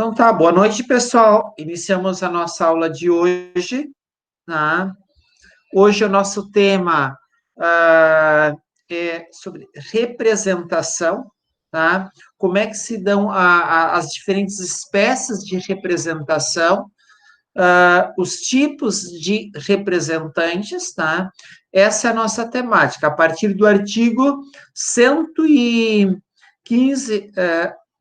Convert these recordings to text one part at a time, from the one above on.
Então tá, boa noite, pessoal. Iniciamos a nossa aula de hoje, tá? Hoje o nosso tema é sobre representação, tá? Como é que se dão as diferentes espécies de representação, os tipos de representantes, tá? Essa é a nossa temática, a partir do artigo 115,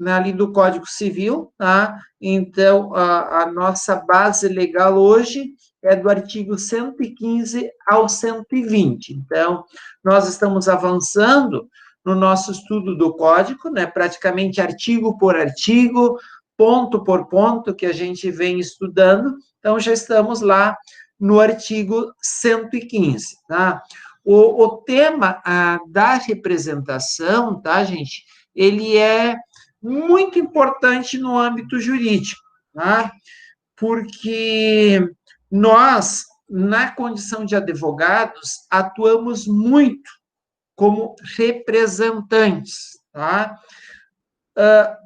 ali do Código Civil, tá? Então, a nossa base legal hoje é do artigo 115 ao 120. Então, nós estamos avançando no nosso estudo do Código, né? Praticamente artigo por artigo, ponto por ponto, que a gente vem estudando. Então, já estamos lá no artigo 115, tá? O tema da representação, tá, gente? Ele é muito importante no âmbito jurídico, tá? Porque nós, na condição de advogados, atuamos muito como representantes, tá?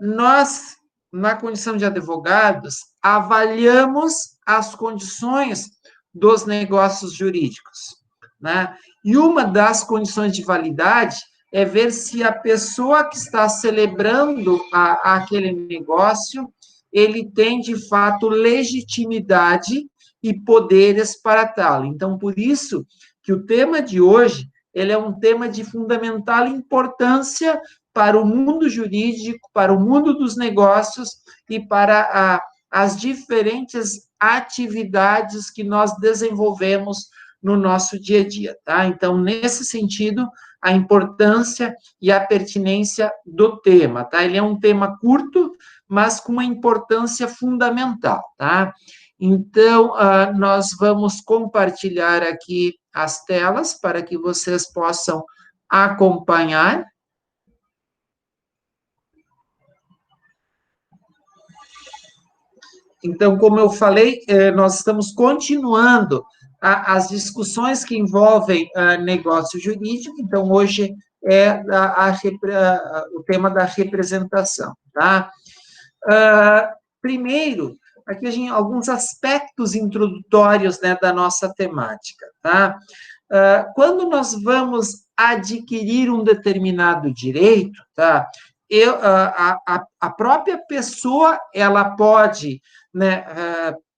Nós, na condição de advogados, avaliamos as condições dos negócios jurídicos, né? E uma das condições de validade é ver se a pessoa que está celebrando aquele negócio, ele tem, de fato, legitimidade e poderes para tal. Então, por isso que o tema de hoje, ele é um tema de fundamental importância para o mundo jurídico, para o mundo dos negócios e para as diferentes atividades que nós desenvolvemos no nosso dia a dia, tá? Então, nesse sentido, a importância e a pertinência do tema, tá? Ele é um tema curto, mas com uma importância fundamental, tá? Então, nós vamos compartilhar aqui as telas para que vocês possam acompanhar. Então, como eu falei, nós estamos continuando as discussões que envolvem negócio jurídico. Então, hoje é o tema da representação, tá? Primeiro, aqui a gente, alguns aspectos introdutórios, né, da nossa temática, tá? Quando nós vamos adquirir um determinado direito, tá? A própria pessoa, ela pode, né,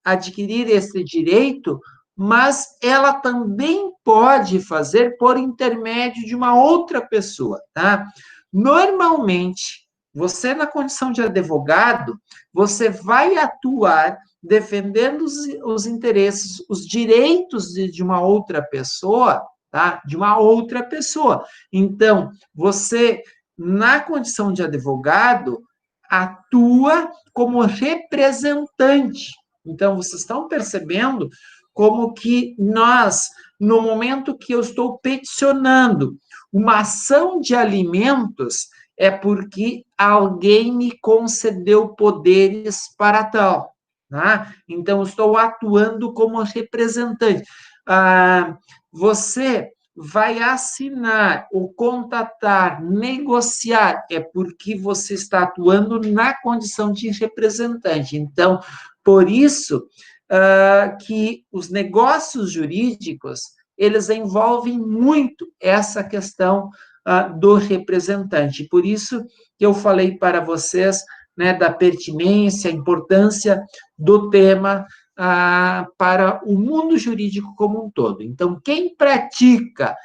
adquirir esse direito, mas ela também pode fazer por intermédio de uma outra pessoa, tá? Normalmente, você, na condição de advogado, você vai atuar defendendo os interesses, os direitos de uma outra pessoa, tá? De uma outra pessoa. Então, você, na condição de advogado, atua como representante. Então, vocês estão percebendo como que nós, no momento que eu estou peticionando uma ação de alimentos, é porque alguém me concedeu poderes para tal, tá? Então, estou atuando como representante. Você vai assinar ou contatar, negociar, é porque você está atuando na condição de representante. Então, por isso que os negócios jurídicos, eles envolvem muito essa questão do representante. Por isso que eu falei para vocês, né, da pertinência, a importância do tema para o mundo jurídico como um todo. Então, quem pratica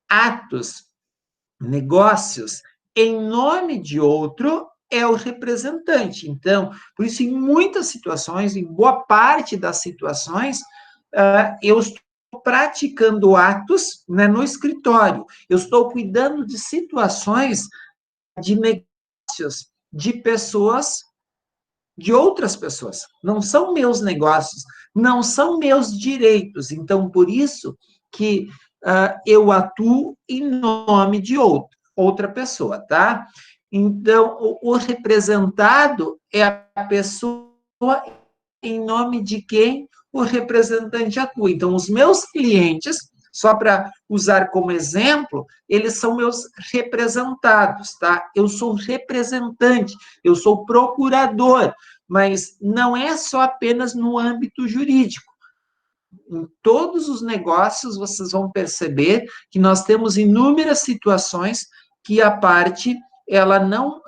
atos, negócios, em nome de outro, é o representante. Então, por isso, em muitas situações, em boa parte das situações, eu estou praticando atos, né, no escritório. Eu estou cuidando de situações de negócios de pessoas, de outras pessoas. Não são meus negócios, não são meus direitos. Então, por isso que eu atuo em nome de outra pessoa, tá? Então, o representado é a pessoa em nome de quem o representante atua. Então, os meus clientes, só para usar como exemplo, eles são meus representados, tá? Eu sou representante, eu sou procurador. mas não é só apenas no âmbito jurídico. Em todos os negócios, vocês vão perceber que nós temos inúmeras situações que a parte ela não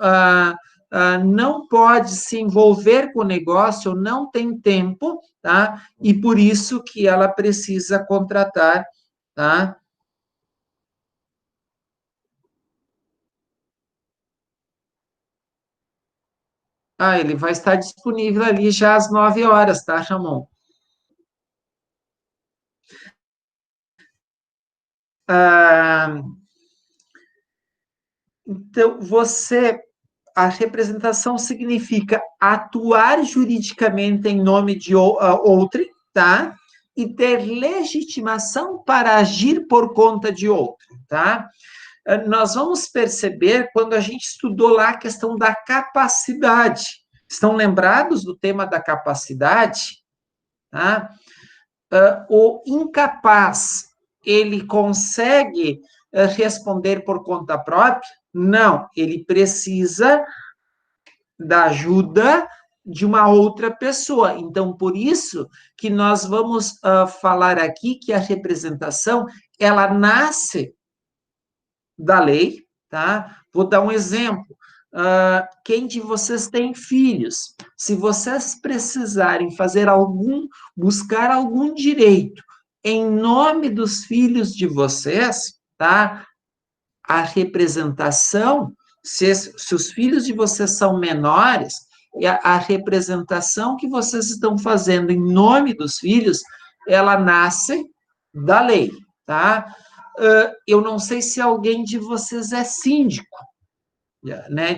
pode se envolver com o negócio, ou não tem tempo, tá? E por isso que ela precisa contratar, tá? Ah, ele vai estar disponível ali já às 9 horas, tá, Ramon? Ah, então, a representação significa atuar juridicamente em nome de outrem, tá? E ter legitimação para agir por conta de outro, tá? Nós vamos perceber quando a gente estudou lá a questão da capacidade. Estão lembrados do tema da capacidade? Tá? O incapaz, ele consegue responder por conta própria? Não, ele precisa da ajuda de uma outra pessoa. Então, por isso que nós vamos falar aqui que a representação, ela nasce da lei, tá? Vou dar um exemplo. Quem de vocês tem filhos? Se vocês precisarem buscar algum direito em nome dos filhos de vocês, tá? A representação, se os filhos de vocês são menores, a representação que vocês estão fazendo em nome dos filhos, ela nasce da lei, tá? Eu não sei se alguém de vocês é síndico, né,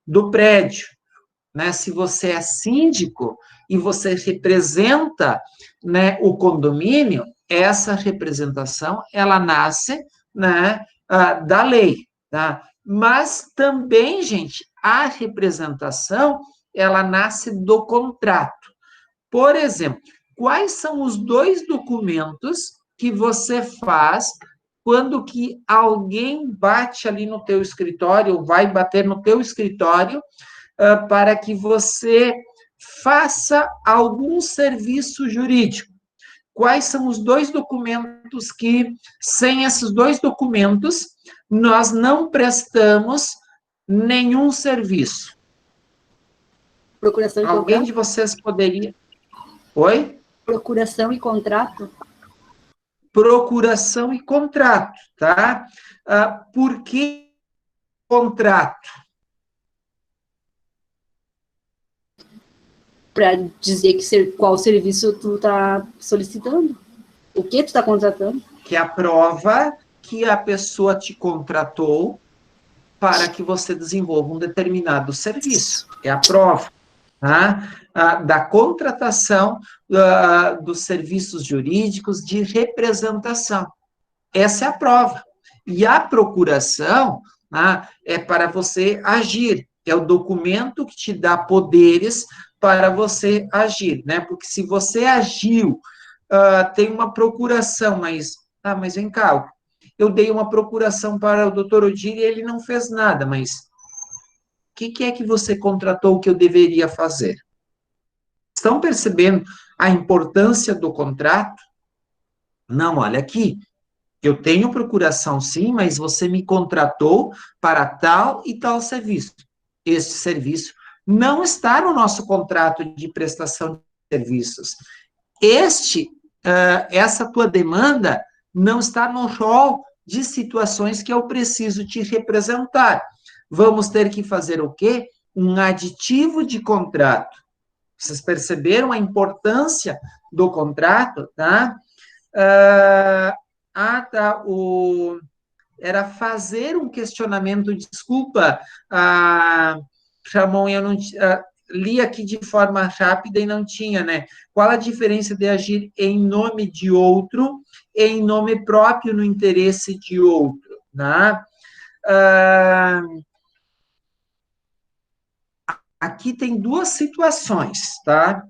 do prédio, né? Se você é síndico e você representa, né, o condomínio, essa representação, ela nasce, né, da lei, tá? Mas também, gente, a representação, ela nasce do contrato. Por exemplo, quais são os dois documentos que você faz quando que alguém bate ali no teu escritório, ou vai bater no teu escritório, para que você faça algum serviço jurídico? Quais são os dois documentos que, sem esses dois documentos, nós não prestamos nenhum serviço? Procuração e Alguém contrato? de vocês poderia... Oi? Procuração e contrato? Procuração e contrato, tá? Por que contrato? Para dizer qual serviço tu está solicitando, o que tu está contratando. Que é a prova que a pessoa te contratou para que você desenvolva um determinado serviço. É a prova, tá? Da contratação dos serviços jurídicos de representação. Essa é a prova. E a procuração, né, é para você agir. É o documento que te dá poderes para você agir, né? Porque se você agiu, tem uma procuração, mas vem cá, eu dei uma procuração para o doutor Odir e ele não fez nada, mas o que é que você contratou que eu deveria fazer? Estão percebendo a importância do contrato? Não, olha aqui, eu tenho procuração sim, mas você me contratou para tal e tal serviço. Este serviço não está no nosso contrato de prestação de serviços. Essa tua demanda não está no rol de situações que eu preciso te representar. Vamos ter que fazer o quê? Um aditivo de contrato. Vocês perceberam a importância do contrato, tá? Tá. Era fazer um questionamento, desculpa, Ramon, eu não li aqui de forma rápida e não tinha, né? Qual a diferença de agir em nome de outro e em nome próprio no interesse de outro, né? Aqui tem duas situações, tá?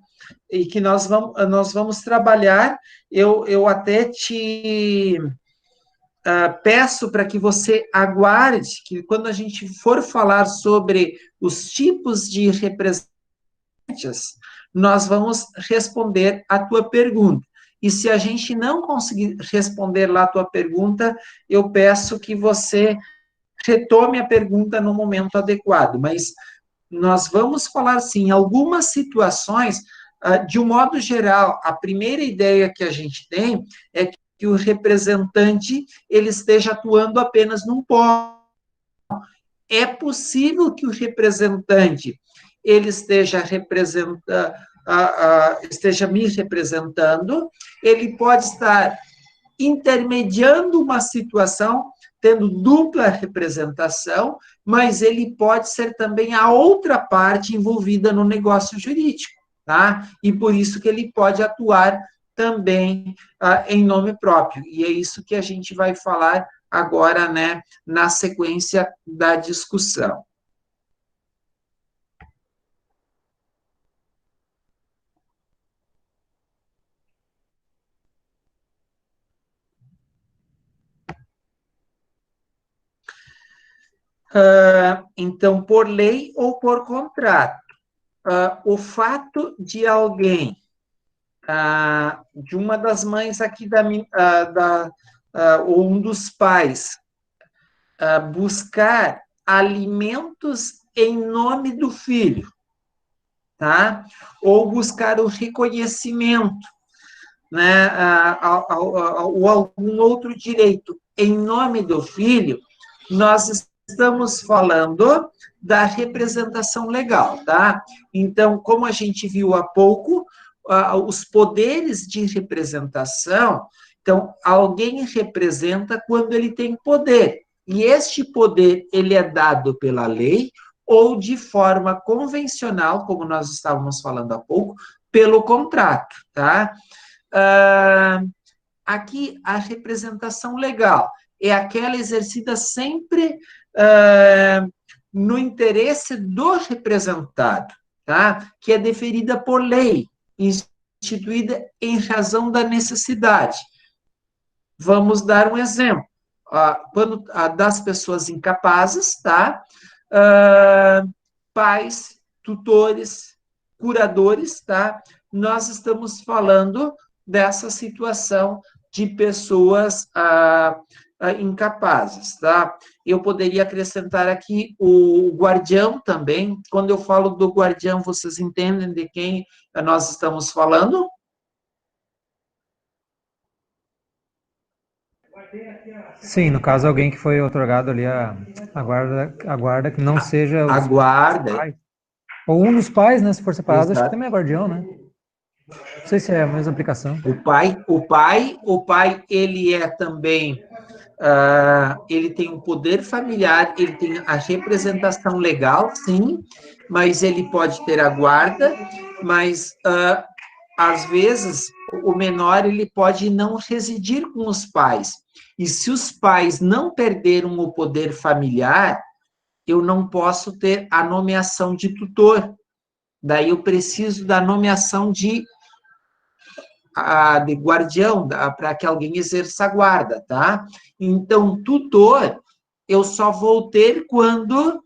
E que nós vamos trabalhar. Eu até te peço para que você aguarde que quando a gente for falar sobre os tipos de representação nós vamos responder a tua pergunta. E se a gente não conseguir responder lá a tua pergunta, eu peço que você retome a pergunta no momento adequado. Mas nós vamos falar, sim, em algumas situações, de um modo geral, a primeira ideia que a gente tem é que o representante ele esteja atuando apenas num polo. É possível que o representante ele esteja esteja me representando, ele pode estar intermediando uma situação, tendo dupla representação, mas ele pode ser também a outra parte envolvida no negócio jurídico, tá? E por isso que ele pode atuar também em nome próprio. E é isso que a gente vai falar agora, né, na sequência da discussão. Então, por lei ou por contrato, o fato de alguém, de uma das mães aqui ou um dos pais, buscar alimentos em nome do filho, tá? Ou buscar o reconhecimento, né, ou algum outro direito em nome do filho, nós estamos falando da representação legal, tá? Então, como a gente viu há pouco, os poderes de representação, então, alguém representa quando ele tem poder, e este poder, ele é dado pela lei, ou de forma convencional, como nós estávamos falando há pouco, pelo contrato, tá? Aqui, a representação legal é aquela exercida sempre no interesse do representado, tá? Que é deferida por lei, instituída em razão da necessidade. Vamos dar um exemplo. Quando das pessoas incapazes, tá? Pais, tutores, curadores, tá? Nós estamos falando dessa situação de pessoas incapazes, tá? Eu poderia acrescentar aqui o guardião também. Quando eu falo do guardião, vocês entendem de quem nós estamos falando? Sim, no caso, alguém que foi otorgado ali a guarda que não seja a guarda. Pais. Ou um dos pais, né? Se for separado, Exato. acho que também é guardião, né? Não sei se é a mesma aplicação. O pai, ele é também, ele tem um poder familiar, ele tem a representação legal, sim, mas ele pode ter a guarda, mas às vezes o menor ele pode não residir com os pais. E se os pais não perderam o poder familiar, eu não posso ter a nomeação de tutor. Daí eu preciso da nomeação de guardião, para que alguém exerça a guarda, tá? Então, tutor, eu só vou ter quando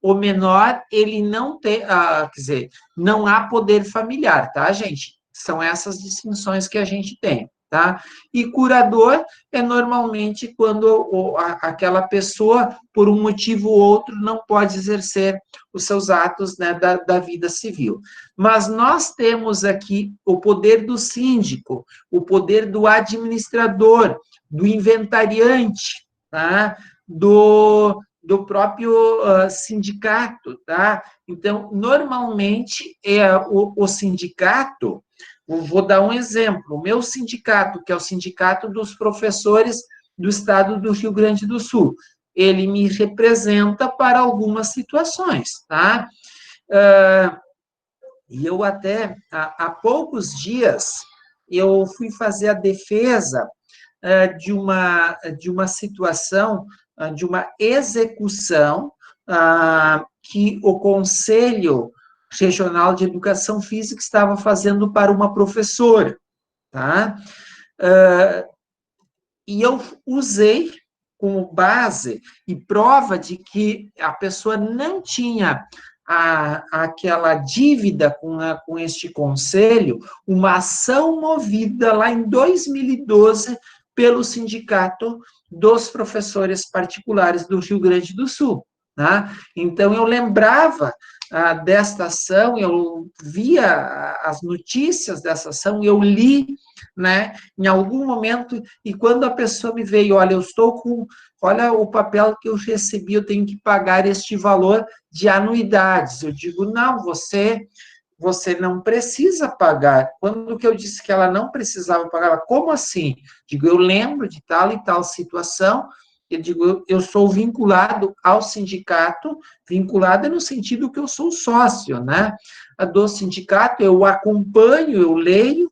o menor, ele não tem, quer dizer, não há poder familiar, tá, gente? São essas distinções que a gente tem, tá? E curador é normalmente quando aquela pessoa, por um motivo ou outro, não pode exercer os seus atos, né, da vida civil. Mas nós temos aqui o poder do síndico, o poder do administrador, do inventariante, tá? Do próprio sindicato, tá? Então, normalmente, o sindicato, vou dar um exemplo, o meu sindicato, que é o Sindicato dos Professores do Estado do Rio Grande do Sul, ele me representa para algumas situações, tá? E eu até, há poucos dias, eu fui fazer a defesa de uma situação, de uma execução que o Conselho Regional de Educação Física estava fazendo para uma professora, tá? E eu usei como base e prova de que a pessoa não tinha aquela dívida com este conselho, uma ação movida lá em 2012 pelo Sindicato dos Professores Particulares do Rio Grande do Sul. Tá? Então, eu lembrava desta ação, eu via as notícias dessa ação, eu li, né, em algum momento, e quando a pessoa me veio, olha, eu estou com, olha o papel que eu recebi, eu tenho que pagar este valor de anuidades. Eu digo, não, você não precisa pagar. Quando que eu disse que ela não precisava pagar, ela, como assim? Digo, eu lembro de tal e tal situação, eu digo, eu sou vinculado ao sindicato, vinculado no sentido que eu sou sócio, né, do sindicato, eu acompanho, eu leio,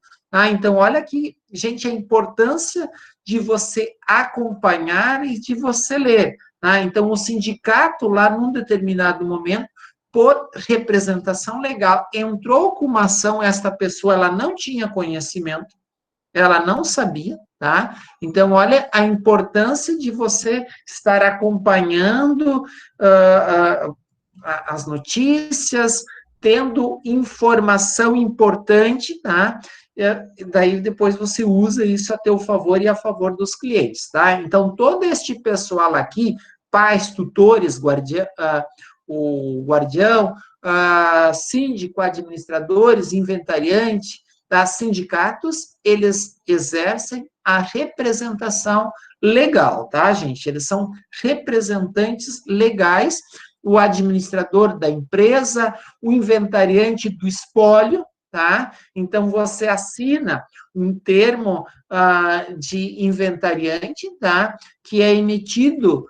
então, olha aqui, gente, a importância de você acompanhar e de você ler, então, o sindicato, lá num determinado momento, por representação legal, entrou com uma ação, esta pessoa, ela não tinha conhecimento, ela não sabia, tá? Então, olha a importância de você estar acompanhando as notícias, tendo informação importante, tá? Daí, depois, você usa isso a teu favor e a favor dos clientes, tá? Então, todo este pessoal aqui, pais, tutores, o guardião, síndico, administradores, inventariante, sindicatos, eles exercem a representação legal, tá, gente? Eles são representantes legais, o administrador da empresa, o inventariante do espólio, tá? Então, você assina um termo de inventariante, tá? Que é emitido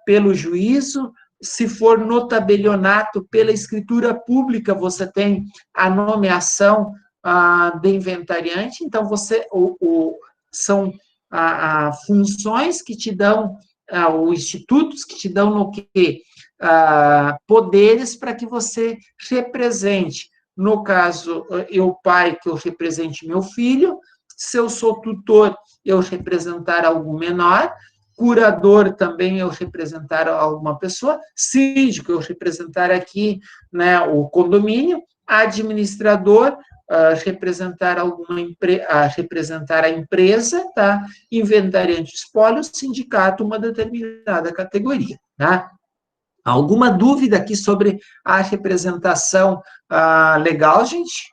pelo juízo. Se for notabelionato pela escritura pública, você tem a nomeação de inventariante, então são funções que te dão, ou institutos que te dão no que? Poderes para que você represente. No caso, eu, pai, que eu represente meu filho, se eu sou tutor, eu representar algum menor, curador também eu representar alguma pessoa, síndico eu representar aqui, né, o condomínio, administrador representar representar a empresa, tá? Inventariante espólio, sindicato, uma determinada categoria, tá? Alguma dúvida aqui sobre a representação legal, gente?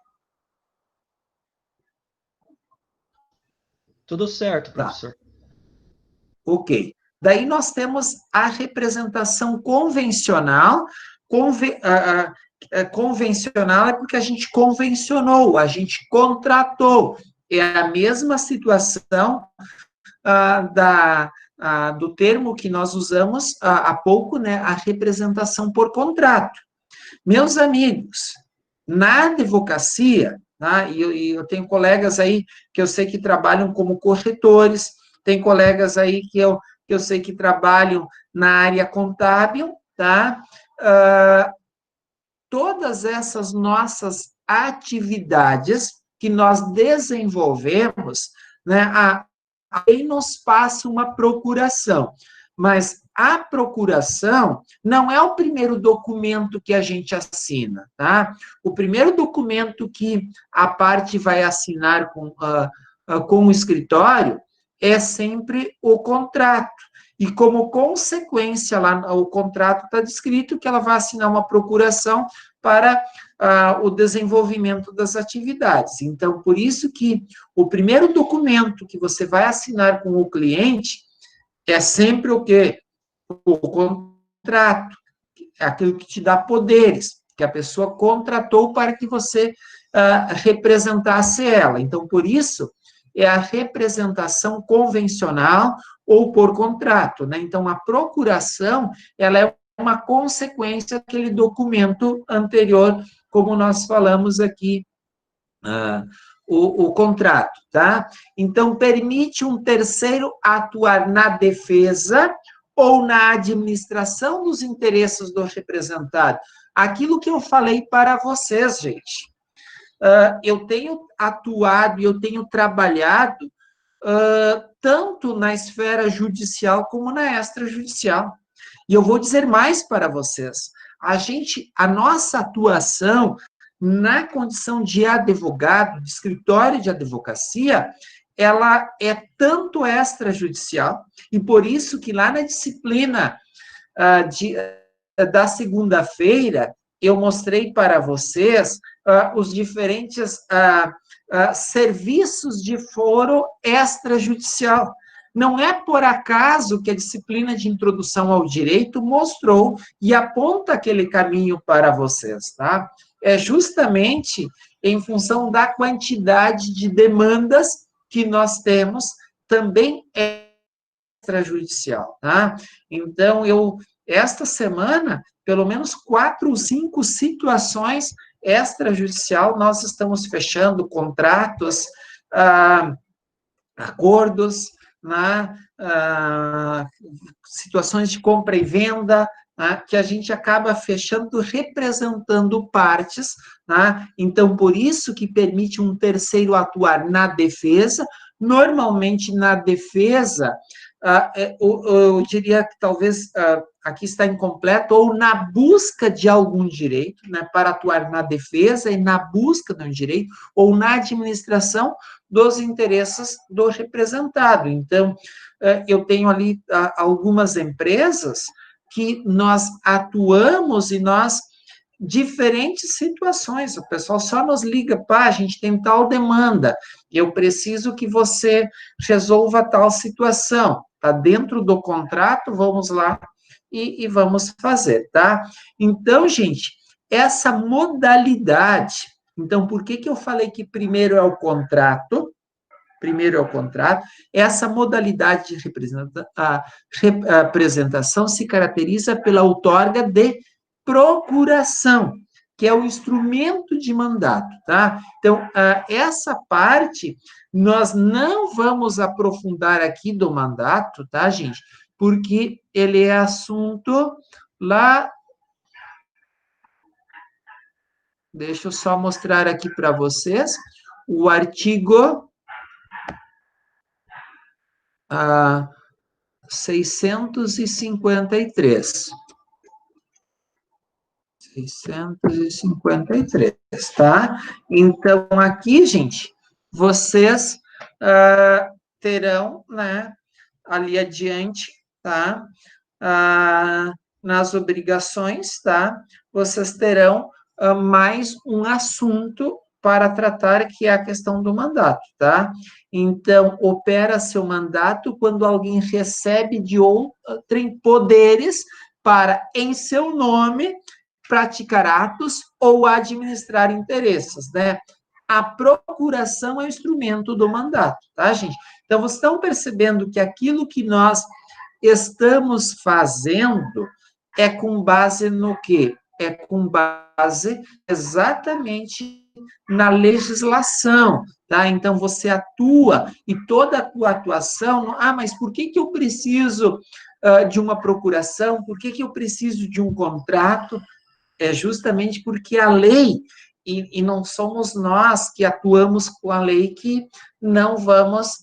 Tudo certo, professor. Tá. Ok. Daí nós temos a representação convencional. Convencional é porque a gente convencionou, a gente contratou. É a mesma situação do termo que nós usamos há pouco, né, a representação por contrato. Meus amigos, na advocacia, tá, e eu tenho colegas aí que eu sei que trabalham como corretores, tem colegas aí que eu sei que trabalham na área contábil, tá? Todas essas nossas atividades que nós desenvolvemos, né, aí nos passa uma procuração, mas a procuração não é o primeiro documento que a gente assina, tá? O primeiro documento que a parte vai assinar com o escritório é sempre o contrato. E como consequência, lá o contrato está descrito que ela vai assinar uma procuração para o desenvolvimento das atividades. Então, por isso que o primeiro documento que você vai assinar com o cliente é sempre o quê? O contrato, aquilo que te dá poderes, que a pessoa contratou para que você representasse ela. Então, por isso, é a representação convencional ou por contrato, né? Então, a procuração, ela é uma consequência daquele documento anterior, como nós falamos aqui, o contrato, tá? Então, permite um terceiro atuar na defesa ou na administração dos interesses do representado. Aquilo que eu falei para vocês, gente. Eu tenho atuado e eu tenho trabalhado tanto na esfera judicial como na extrajudicial. E eu vou dizer mais para vocês. a nossa atuação na condição de advogado, de escritório de advocacia, ela é tanto extrajudicial, e por isso que lá na disciplina da segunda-feira, eu mostrei para vocês os diferentes serviços de foro extrajudicial. Não é por acaso que a disciplina de introdução ao direito mostrou e aponta aquele caminho para vocês, tá? É justamente em função da quantidade de demandas que nós temos, também extrajudicial, tá? Então, esta semana, pelo menos 4 ou 5 situações extrajudicial, nós estamos fechando contratos, acordos, situações de compra e venda, que a gente acaba fechando representando partes, então, por isso que permite um terceiro atuar na defesa. Normalmente, na defesa, eu diria que talvez aqui está incompleto, ou na busca de algum direito, para atuar na defesa e na busca de um direito, ou na administração dos interesses do representado. Então, eu tenho ali algumas empresas que nós atuamos e nós, diferentes situações, o pessoal só nos liga, a gente tem tal demanda, eu preciso que você resolva tal situação, está dentro do contrato, vamos lá e vamos fazer, tá? Então, gente, essa modalidade, então, por que eu falei que primeiro é o contrato? Primeiro é o contrato. Essa modalidade de representação se caracteriza pela outorga de procuração, que é o instrumento de mandato, tá? Então, essa parte, nós não vamos aprofundar aqui do mandato, tá, gente? Porque ele é assunto lá... Deixa eu só mostrar aqui para vocês o artigo 653. 653, tá? Então, aqui, gente, vocês terão, ali adiante, tá? Nas obrigações, tá? Vocês terão mais um assunto para tratar, que é a questão do mandato, tá? Então, opera seu mandato quando alguém recebe de outrem poderes para, em seu nome, praticar atos ou administrar interesses, né? A procuração é o instrumento do mandato, tá, gente? Então, vocês estão percebendo que aquilo que nós estamos fazendo é com base no quê? É com base exatamente na legislação, tá? Então, você atua, e toda a tua atuação... mas por que eu preciso de uma procuração? Por que eu preciso de um contrato? É justamente porque a lei, e não somos nós que atuamos com a lei, que não vamos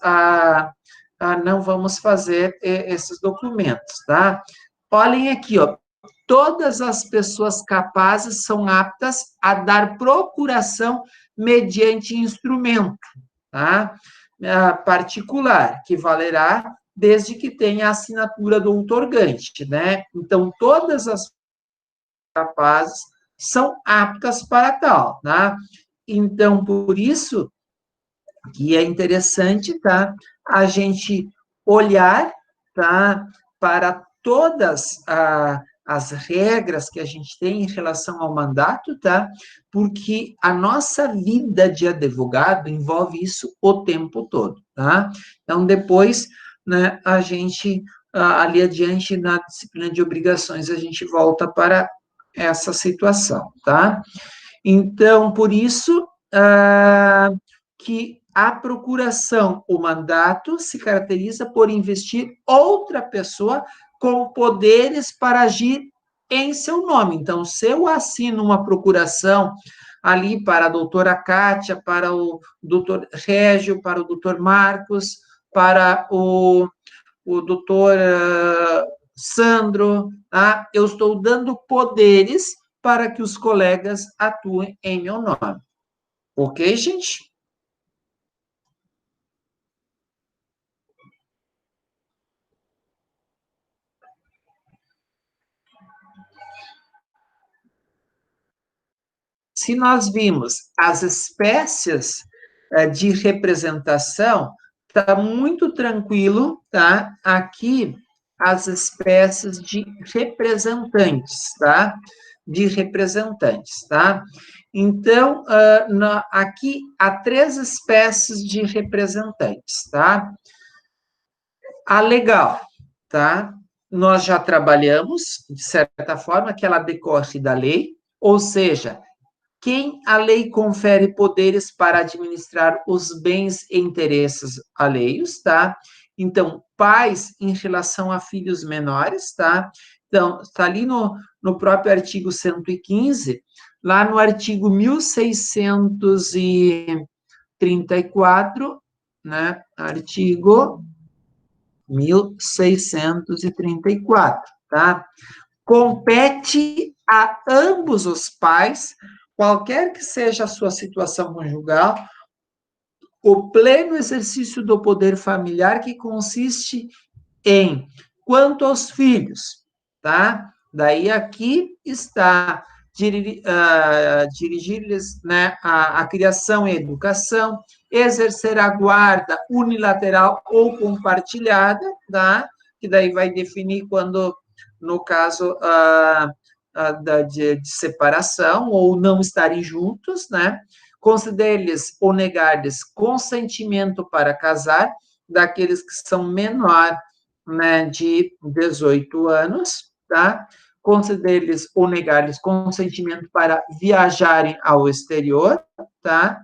fazer esses documentos, tá? Olhem aqui, ó. Todas as pessoas capazes são aptas a dar procuração mediante instrumento, tá? Particular, que valerá desde que tenha a assinatura do outorgante, né? Então, todas as capazes são aptas para tal, tá? Então, por isso que é interessante, tá? A gente olhar, tá? Para todas as regras que a gente tem em relação ao mandato, tá? Porque a nossa vida de advogado envolve isso o tempo todo, tá? Então, depois, né, a gente, ali adiante, na disciplina de obrigações, a gente volta para essa situação, tá? Então, por isso, que a procuração, o mandato, se caracteriza por investir outra pessoa com poderes para agir em seu nome. Então, se eu assino uma procuração ali para a doutora Kátia, para o doutor Régio, para o doutor Marcos, para o doutor Sandro, tá? Eu estou dando poderes para que os colegas atuem em meu nome. Ok, gente? Se nós vimos as espécies de representação, está muito tranquilo, tá? Aqui, as espécies de representantes, tá? De representantes, tá? Então, aqui há 3 espécies de representantes, tá? A legal, tá? Nós já trabalhamos, de certa forma, que ela decorre da lei, ou seja, quem a lei confere poderes para administrar os bens e interesses alheios, tá? Então, pais em relação a filhos menores, tá? Então, está ali no próprio artigo 115, lá no artigo 1634, né? Artigo 1634, tá? Compete a ambos os pais, qualquer que seja a sua situação conjugal, o pleno exercício do poder familiar, que consiste em, quanto aos filhos, tá? Daí aqui está dirigir-lhes, né, a criação e educação, exercer a guarda unilateral ou compartilhada, tá? Que daí vai definir quando, no caso de separação ou não estarem juntos, né? Conceder-lhes ou negar-lhes consentimento para casar daqueles que são menor, né, de 18 anos, tá? Conceder-lhes ou negar-lhes consentimento para viajarem ao exterior, tá?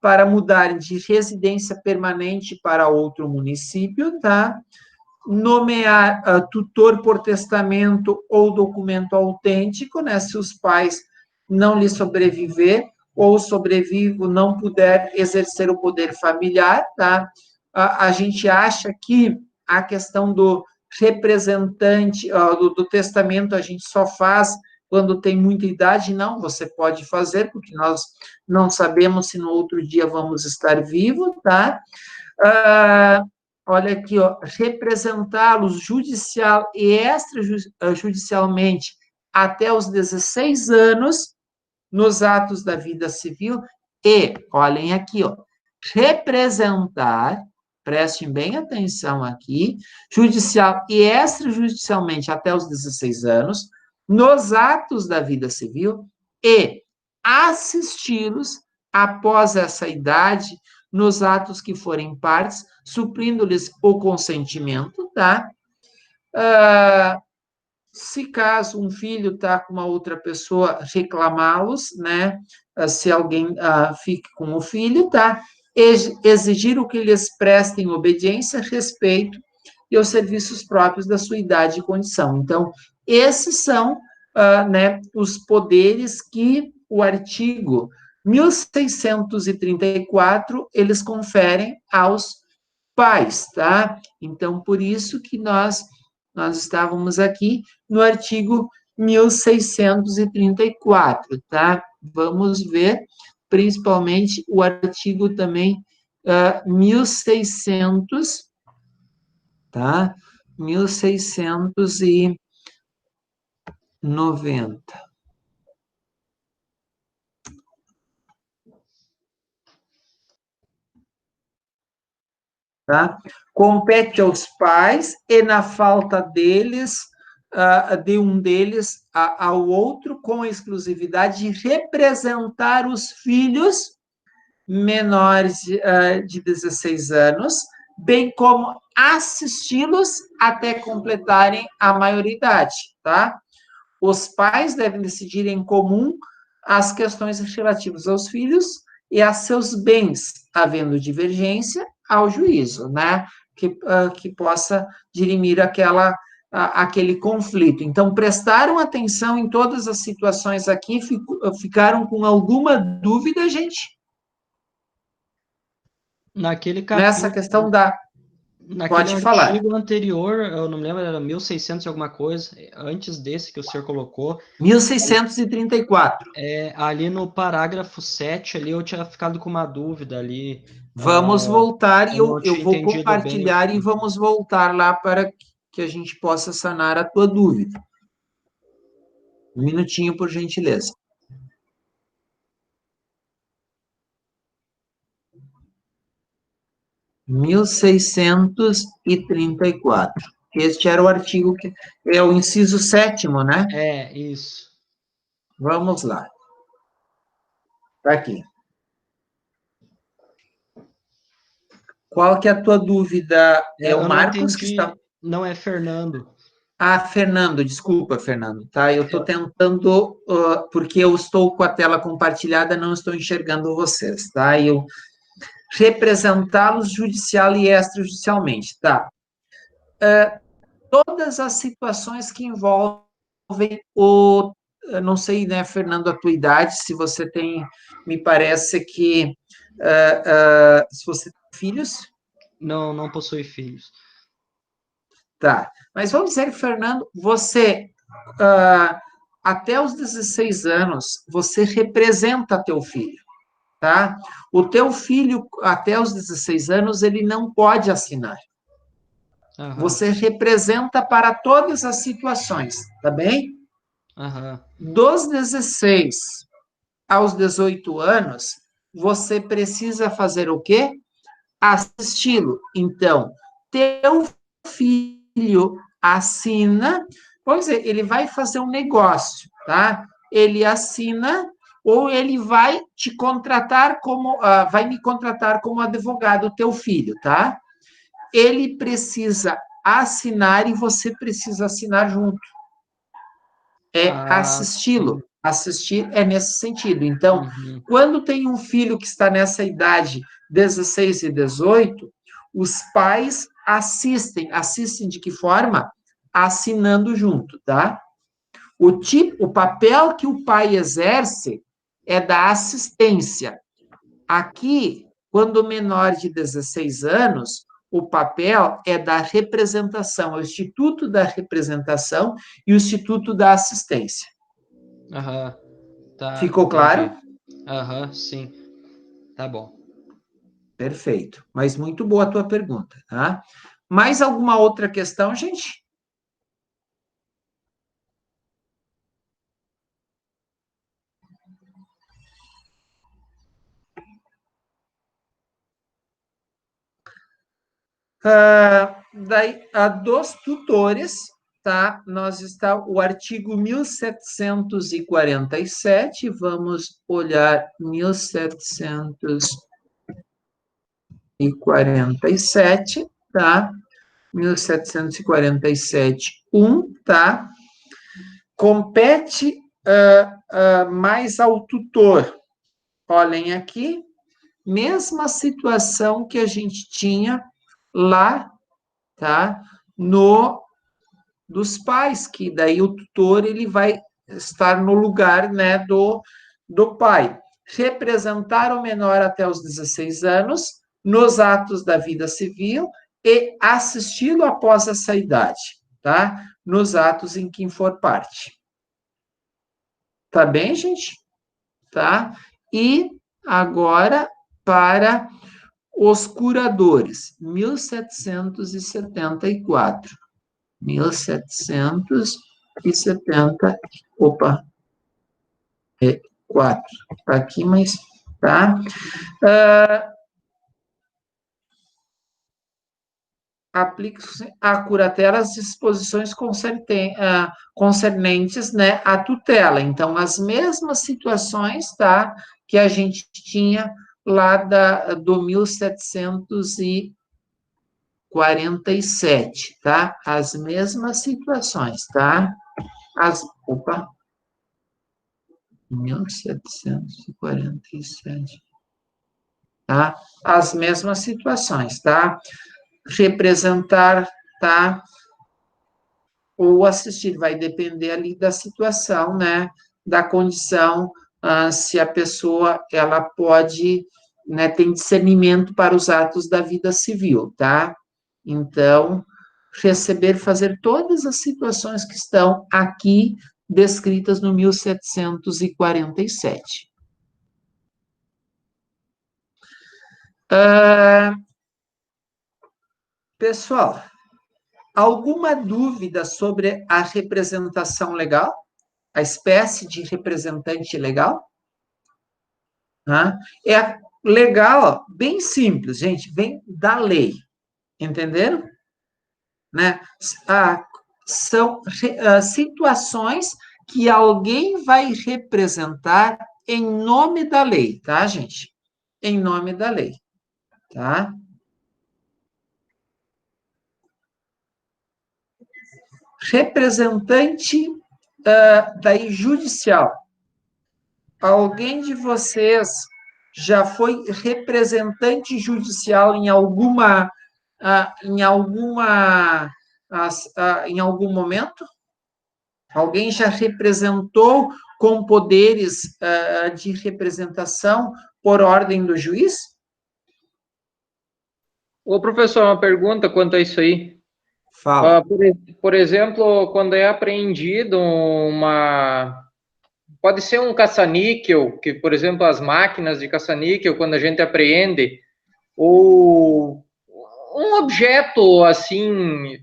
Para mudarem de residência permanente para outro município, tá? Nomear tutor por testamento ou documento autêntico, né? Se os pais não lhe sobreviver ou sobrevivo não puder exercer o poder familiar, tá? A gente acha que a questão do representante, do testamento, a gente só faz quando tem muita idade. Não, você pode fazer, porque nós não sabemos se no outro dia vamos estar vivos, tá? Olha aqui, ó, representá-los judicial e extrajudicialmente até os 16 anos nos atos da vida civil e, olhem aqui, ó, representar, prestem bem atenção aqui, judicial e extrajudicialmente até os 16 anos, nos atos da vida civil e assisti-los após essa idade nos atos que forem partes, suprindo-lhes o consentimento, tá? Se caso um filho está com uma outra pessoa, reclamá-los, né? Se alguém fique com o filho, tá? Exigir o que lhes prestem obediência, respeito e os serviços próprios da sua idade e condição. Então, esses são, né, os poderes que o artigo 1634 eles conferem aos pais, tá? Então, por isso que nós estávamos aqui no artigo 1634, tá? Vamos ver, principalmente, o artigo também 1600, tá? 1690. Tá? Compete aos pais e, na falta deles, de um deles ao outro, com a exclusividade de representar os filhos menores de 16 anos, bem como assisti-los até completarem a maioridade, tá? Os pais devem decidir em comum as questões relativas aos filhos e a seus bens, havendo divergência ao juízo, né? Que possa dirimir aquele conflito. Então, prestaram atenção em todas as situações aqui, ficaram com alguma dúvida, gente? Naquele Nessa capítulo, questão da... Naquele Pode falar. artigo anterior, eu não me lembro, era 1600 e alguma coisa, antes desse que o senhor colocou, 1634. ali no parágrafo 7, ali eu tinha ficado com uma dúvida ali. Vamos voltar e eu não eu tinha vou entendido bem. compartilhar e vamos voltar lá para que a gente possa sanar a tua dúvida. Um minutinho, por gentileza. (1634). Este era o artigo que é o inciso 7º, né? É, isso. Vamos lá. Está aqui. Qual que é a tua dúvida? É o Eu não Marcos que entendi, está... não é Fernando. Ah, Fernando, desculpa, Fernando, tá? Eu estou tentando, porque eu estou com a tela compartilhada, não estou enxergando vocês, tá? Eu representá-los judicial e extrajudicialmente, tá? Todas as situações que envolvem eu não sei, né, Fernando, a tua idade, se você tem, me parece que, se você tem filhos... Não, não possui filhos. Tá, mas vamos dizer, Fernando, você, até os 16 anos, você representa teu filho, tá? O teu filho, até os 16 anos, ele não pode assinar. Aham, Você representa para todas as situações, tá bem? aham. Dos 16 aos 18 anos, você precisa fazer o quê? Assisti-lo. Então, teu filho assina, pois é, ele vai fazer um negócio, tá? Ele assina ou ele vai te contratar como, vai me contratar como advogado, teu filho, tá? Ele precisa assinar e você precisa assinar junto. É assisti-lo. Sim. Assistir é nesse sentido. Então, Uhum. quando tem um filho que está nessa idade, 16 e 18, os pais assistem de que forma? Assinando junto, tá? O papel que o pai exerce é da assistência. Aqui, quando menor de 16 anos, o papel é da representação, é o Instituto da Representação e o Instituto da Assistência. Aham, tá, Ficou entendi. claro? Aham, sim, tá bom. Perfeito. Mas muito boa a tua pergunta, tá? Mais alguma outra questão, gente? Daí, a dos tutores, tá? Nós está o artigo 1747, vamos olhar 1747, tá? 1747, 1, tá? Compete mais ao tutor. Olhem aqui, mesma situação que a gente tinha lá, tá? Dos pais, que daí o tutor ele vai estar no lugar, né, do pai. Representar o menor até os 16 anos nos atos da vida civil e assisti-lo após essa idade, tá? Nos atos em que for parte. Tá bem, gente? Tá? E agora para os curadores, 1774. 1770, opa, 4, tá aqui, mas tá. Aplica-se a curatela as disposições concernentes, né, à tutela. Então, as mesmas situações, tá, que a gente tinha lá do 1747, tá? As mesmas situações, tá? Opa, 1747, tá? As mesmas situações, tá? Representar, tá? Ou assistir, vai depender ali da situação, né? Da condição, se a pessoa, ela pode, né, tem discernimento para os atos da vida civil, tá? Então, receber, fazer todas as situações que estão aqui descritas no 1747. Pessoal, alguma dúvida sobre a representação legal? A espécie de representante legal? É legal, bem simples, gente, vem da lei, entenderam? Né? São situações que alguém vai representar em nome da lei, tá, gente? Em nome da lei, tá? Representante daí judicial. Alguém de vocês já foi representante judicial em em algum momento? Alguém já representou com poderes de representação por ordem do juiz? Ô, professor, uma pergunta quanto a isso aí. Fala. Por exemplo, quando é apreendido uma... Pode ser um caça-níquel, que, por exemplo, as máquinas de caça-níquel, quando a gente apreende, ou um objeto, assim,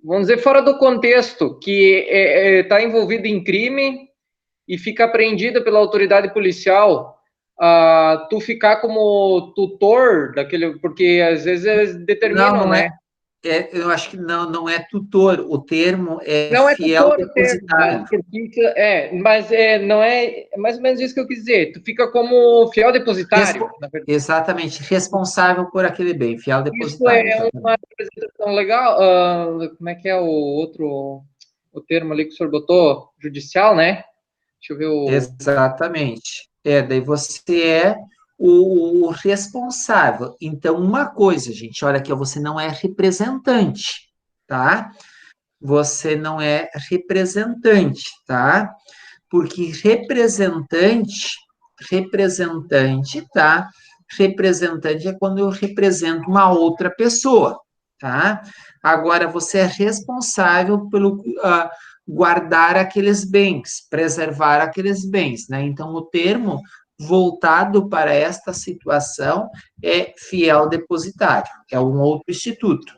vamos dizer, fora do contexto, que está envolvido em crime e fica apreendido pela autoridade policial, tu ficar como tutor daquele, porque às vezes eles determinam, Não né? Eu acho que não é tutor, o termo é Não é fiel tutor o termo, depositário. mas não é mais ou menos isso que eu quis dizer. Tu fica como fiel depositário, na verdade. Exatamente, responsável por aquele bem, fiel Isso depositário. é Exatamente. uma representação legal. Como é que é o termo ali que o senhor botou? Judicial, né? Deixa eu ver o... Exatamente. Daí você é o responsável. Então, uma coisa, gente, olha aqui, você não é representante, tá? Você não é representante, tá? Porque representante, tá? Representante é quando eu represento uma outra pessoa, tá? Agora, você é responsável pelo guardar aqueles bens, preservar aqueles bens, né? Então, o termo voltado para esta situação é fiel depositário, é um outro instituto.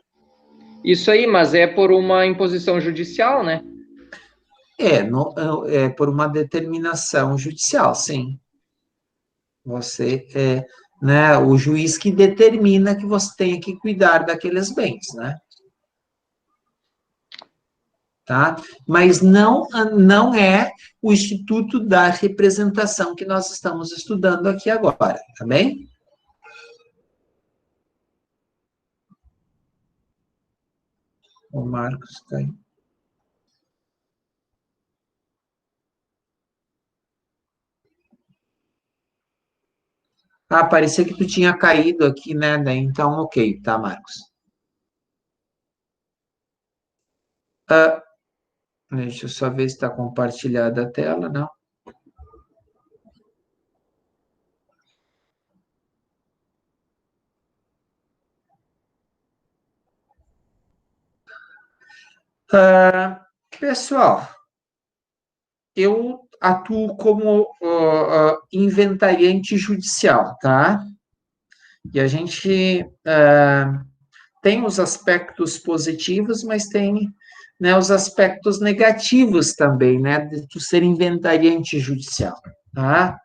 Isso aí, mas é por uma imposição judicial, né? É por uma determinação judicial, sim. Você né, o juiz que determina que você tem que cuidar daqueles bens, né? Tá? Mas não é o Instituto da Representação que nós estamos estudando aqui agora, tá bem? O Marcos está aí. Parecia que tu tinha caído aqui, né? Então, ok, tá, Marcos. Deixa eu só ver se está compartilhada a tela, não. Pessoal, eu atuo como inventariante judicial, tá? E a gente tem os aspectos positivos, mas tem, né, os aspectos negativos também, né, de tu ser inventariante judicial, tá?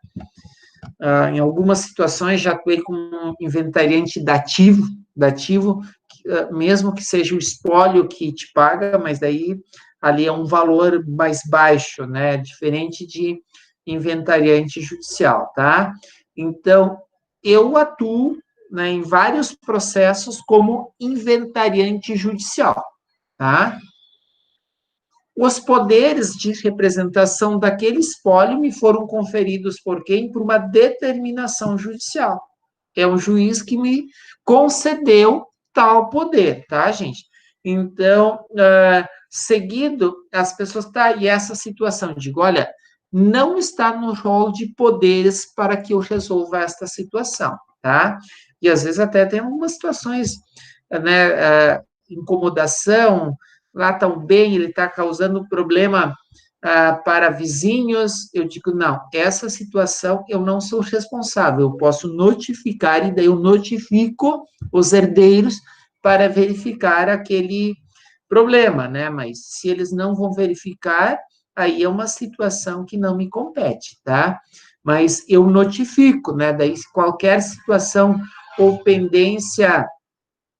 Em algumas situações já atuei como inventariante dativo, mesmo que seja o espólio que te paga, mas daí ali é um valor mais baixo, né, diferente de inventariante judicial, tá? Então, eu atuo, né, em vários processos como inventariante judicial, tá? Os poderes de representação daquele espólio me foram conferidos por quem? Por uma determinação judicial. É o juiz que me concedeu tal poder, tá, gente? Então, seguido, as pessoas, e essa situação, digo, olha, não está no rol de poderes para que eu resolva esta situação, tá? E às vezes até tem algumas situações né, incomodação, lá está um bem, ele está causando problema para vizinhos, eu digo, não, essa situação eu não sou responsável, eu posso notificar, e daí eu notifico os herdeiros para verificar aquele problema, né? Mas se eles não vão verificar, aí é uma situação que não me compete, tá? Mas eu notifico, né? Daí qualquer situação ou pendência,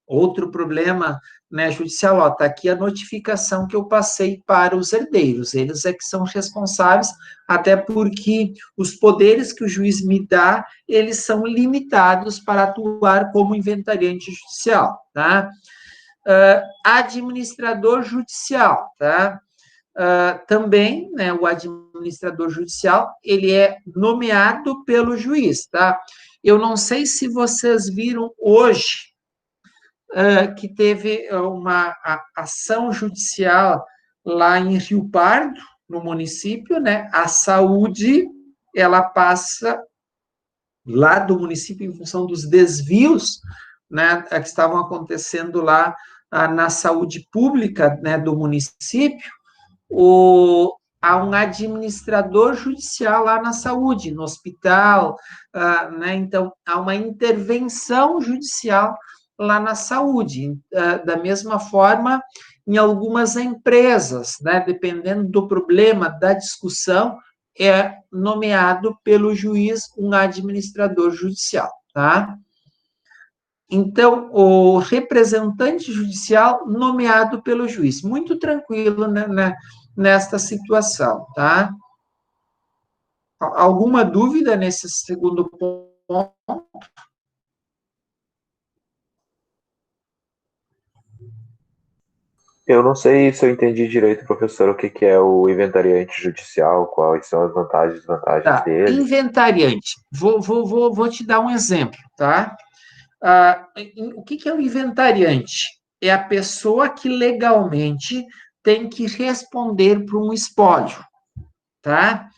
outro problema, né, judicial, ó, tá aqui a notificação que eu passei para os herdeiros, eles é que são responsáveis, até porque os poderes que o juiz me dá, eles são limitados para atuar como inventariante judicial, tá? Administrador judicial, tá? Também, né, o administrador judicial, ele é nomeado pelo juiz, tá? Eu não sei se vocês viram hoje, que teve uma ação judicial lá em Rio Pardo, no município, né? A saúde, ela passa lá do município em função dos desvios, né, que estavam acontecendo lá na saúde pública, né, do município. Há um administrador judicial lá na saúde, no hospital, né? Então, há uma intervenção judicial lá na saúde. Da mesma forma, em algumas empresas, né? Dependendo do problema, da discussão, é nomeado pelo juiz um administrador judicial, tá? Então, o representante judicial nomeado pelo juiz. Muito tranquilo, né, nesta situação, tá? Alguma dúvida nesse segundo ponto? Eu não sei se eu entendi direito, professor, o que que é o inventariante judicial, quais são as vantagens e desvantagens dele. Inventariante. Vou te dar um exemplo, tá? O que é o inventariante? É a pessoa que legalmente tem que responder por um espólio, tá?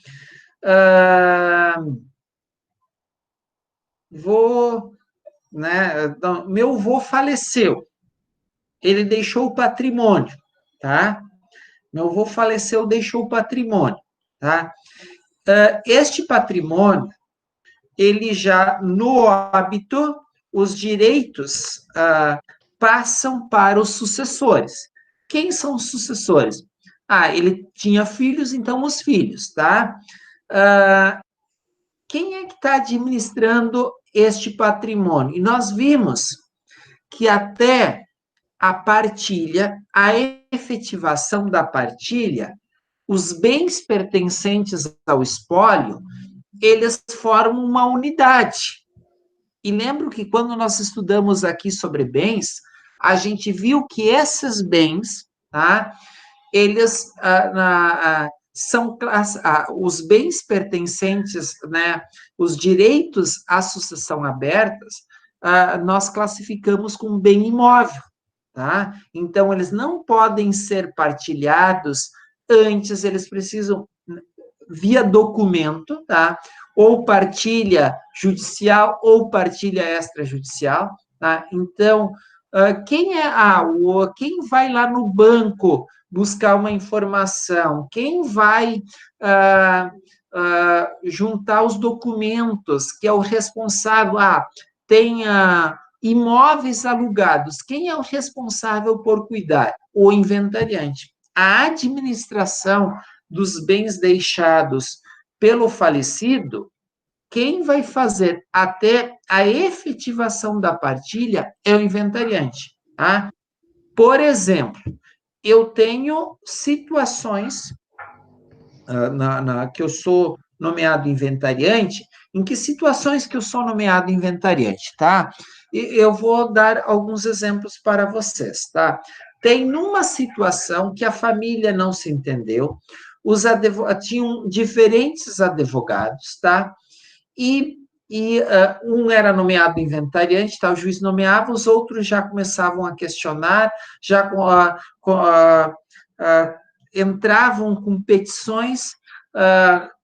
Né? Meu avô faleceu, ele deixou o patrimônio, tá? Meu avô faleceu, deixou o patrimônio, tá? Este patrimônio, ele já, no óbito, os direitos passam para os sucessores. Quem são os sucessores? Ele tinha filhos, então os filhos, tá? Quem é que está administrando este patrimônio? E nós vimos que até a partilha, a efetivação da partilha, os bens pertencentes ao espólio, eles formam uma unidade. E lembro que quando nós estudamos aqui sobre bens, a gente viu que esses bens, tá, eles são os bens pertencentes, né, os direitos à sucessão abertas, nós classificamos como bem imóvel, tá? Então, eles não podem ser partilhados antes, eles precisam, via documento, tá? Ou partilha judicial ou partilha extrajudicial, tá? Então, quem vai lá no banco buscar uma informação? Quem vai juntar os documentos, que é o responsável? Tem imóveis alugados. Quem é o responsável por cuidar? O inventariante. A administração dos bens deixados pelo falecido, quem vai fazer até a efetivação da partilha é o inventariante, tá? Por exemplo, eu tenho situações que eu sou nomeado inventariante. Em que situações que eu sou nomeado inventariante, tá? Eu vou dar alguns exemplos para vocês, tá? Tem numa situação que a família não se entendeu, tinham diferentes advogados, tá? E um era nomeado inventariante, tá? O juiz nomeava, os outros já começavam a questionar, já entravam com petições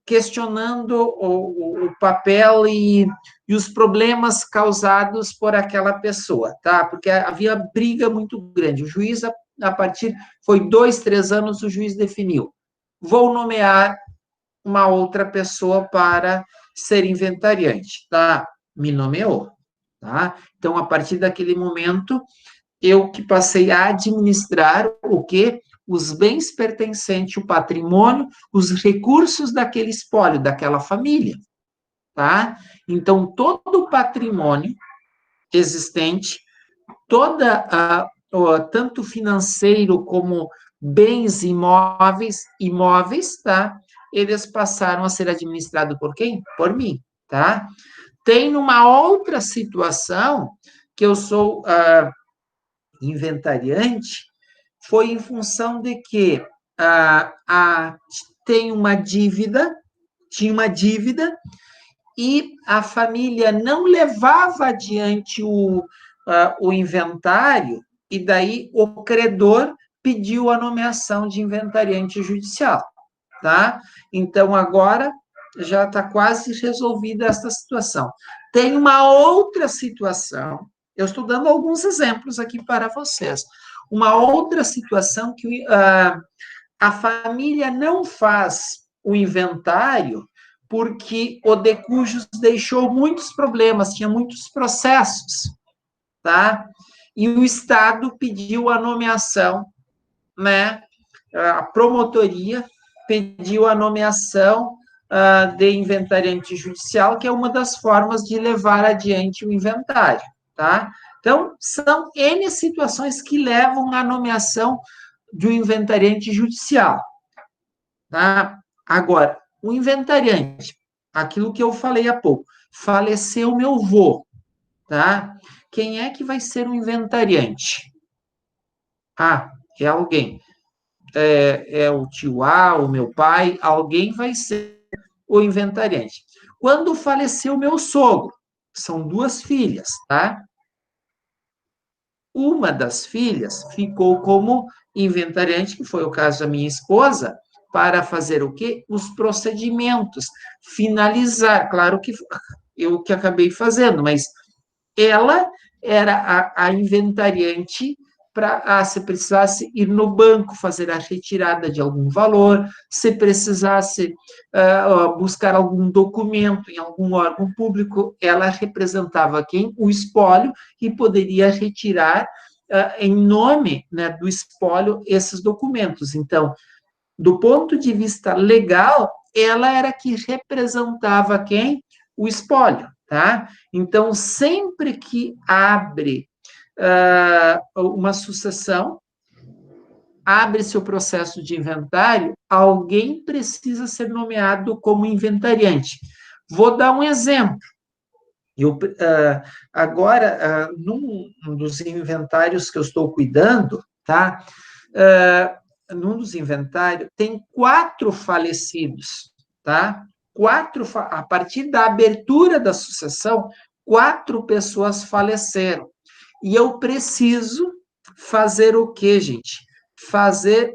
questionando o papel e os problemas causados por aquela pessoa, tá? Porque havia briga muito grande. O juiz, a partir, foi 2, 3 anos, o juiz definiu. Vou nomear uma outra pessoa para ser inventariante, tá? Me nomeou, tá? Então, a partir daquele momento, eu que passei a administrar o quê? Os bens pertencentes, o patrimônio, os recursos daquele espólio, daquela família, tá? Então, todo o patrimônio existente, tanto financeiro como bens imóveis, tá? Eles passaram a ser administrados por quem? Por mim, tá? Tem uma outra situação que eu sou inventariante, foi em função de que tinha uma dívida, e a família não levava adiante o inventário, e daí o credor pediu a nomeação de inventariante judicial, tá? Então, agora já está quase resolvida essa situação. Tem uma outra situação, eu estou dando alguns exemplos aqui para vocês, uma outra situação que a família não faz o inventário porque o de cujos deixou muitos problemas, tinha muitos processos, tá? E o Estado pediu a nomeação, né? A promotoria pediu a nomeação de inventariante judicial, que é uma das formas de levar adiante o inventário, tá? Então, são N situações que levam à nomeação de um inventariante judicial, tá? Agora, o inventariante, aquilo que eu falei há pouco, faleceu meu avô, tá? Quem é que vai ser o inventariante? É alguém. É o tio A, o meu pai, alguém vai ser o inventariante. Quando faleceu meu sogro, são 2 filhas, tá? Uma das filhas ficou como inventariante, que foi o caso da minha esposa, para fazer o quê? Os procedimentos, finalizar. Claro que eu que acabei fazendo, mas ela era a inventariante para, se precisasse ir no banco fazer a retirada de algum valor, se precisasse buscar algum documento em algum órgão público, ela representava quem? O espólio, e poderia retirar em nome, né, do espólio esses documentos. Então, do ponto de vista legal, ela era que representava quem? O espólio, tá? Então, sempre que abre uma sucessão, abre-se o processo de inventário, alguém precisa ser nomeado como inventariante. Vou dar um exemplo. Agora, num dos inventários que eu estou cuidando, tá? Num dos inventários, tem 4 falecidos, tá? A partir da abertura da sucessão, 4 pessoas faleceram. E eu preciso fazer o quê, gente? Fazer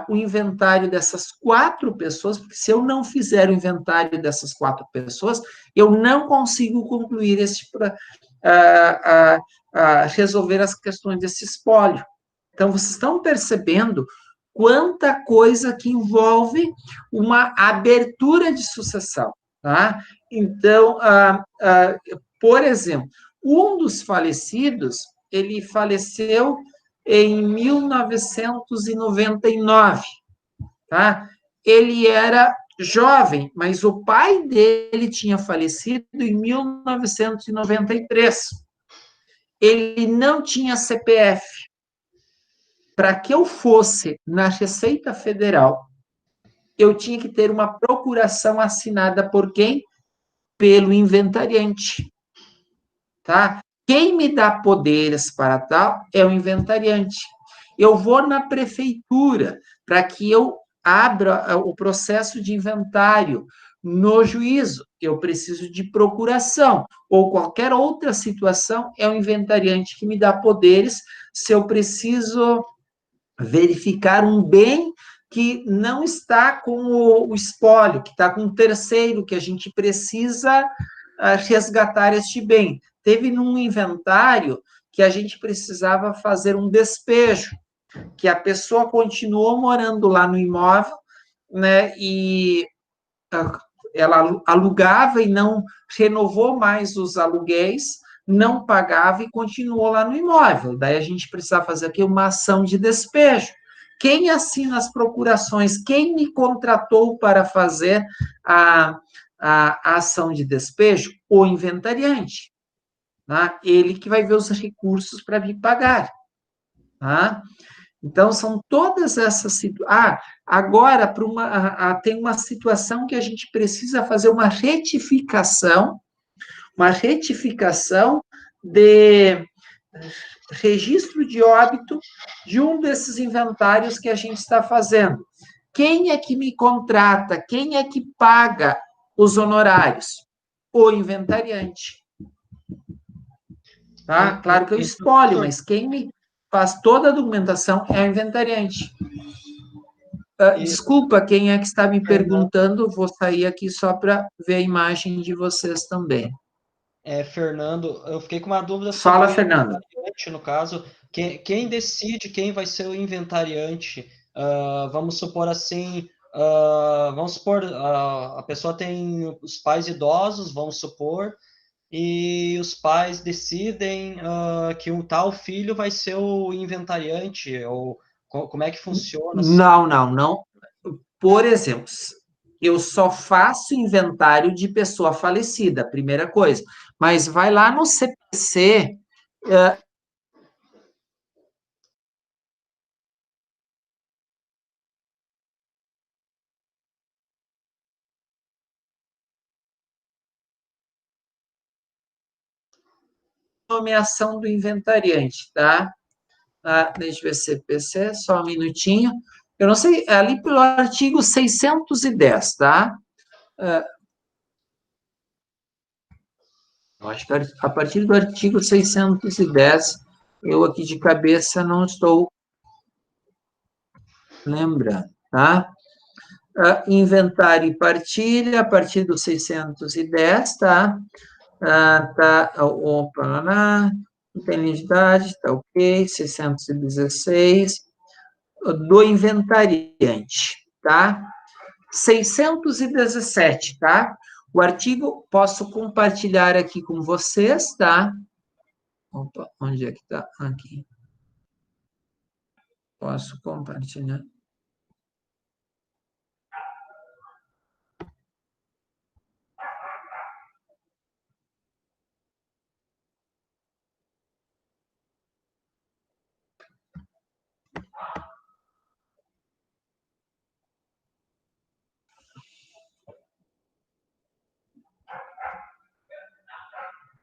o inventário dessas 4 pessoas, porque se eu não fizer o inventário dessas 4 pessoas, eu não consigo concluir resolver as questões desse espólio. Então, vocês estão percebendo quanta coisa que envolve uma abertura de sucessão, tá? Então, por exemplo, um dos falecidos, ele faleceu em 1999, tá? Ele era jovem, mas o pai dele tinha falecido em 1993. Ele não tinha CPF. Para que eu fosse na Receita Federal, eu tinha que ter uma procuração assinada por quem? Pelo inventariante, tá? Quem me dá poderes para tal é o inventariante. Eu vou na prefeitura para que eu abra o processo de inventário no juízo. Eu preciso de procuração ou qualquer outra situação, é o inventariante que me dá poderes se eu preciso verificar um bem que não está com o espólio, que está com um terceiro, que a gente precisa resgatar este bem. Teve num inventário que a gente precisava fazer um despejo, que a pessoa continuou morando lá no imóvel, né, e ela alugava e não renovou mais os aluguéis, não pagava e continuou lá no imóvel. Daí a gente precisava fazer aqui uma ação de despejo. Quem assina as procurações? Quem me contratou para fazer a ação de despejo? O inventariante. Tá? Ele que vai ver os recursos para vir pagar. Tá? Então, são todas essas situações. Agora, tem uma situação que a gente precisa fazer uma retificação de registro de óbito de um desses inventários que a gente está fazendo. Quem é que me contrata? Quem é que paga os honorários? O inventariante. Tá? Claro que eu espolho, mas quem me faz toda a documentação é o inventariante. Desculpa, quem é que está me perguntando? Vou sair aqui só para ver a imagem de vocês também. Fernando, eu fiquei com uma dúvida Fala, sobre o Fernando. inventariante, no caso. Quem decide quem vai ser o inventariante? Vamos supor assim, a pessoa tem os pais idosos, vamos supor, e os pais decidem que um tal filho vai ser o inventariante, ou como é que funciona? Não. Por exemplo, eu só faço inventário de pessoa falecida, primeira coisa. Mas vai lá no CPC, nomeação do inventariante, tá? Deixa eu ver CPC, só um minutinho. Eu não sei, é ali pelo artigo 610, tá? Eu acho que a partir do artigo 610, eu aqui de cabeça não estou lembrando, tá? Inventário e partilha, a partir do 610, tá? Opa, não tem identidade, tá ok, 616, do inventariante, tá? 617, tá? O artigo, posso compartilhar aqui com vocês, tá? Opa, onde é que tá? Aqui. Posso compartilhar.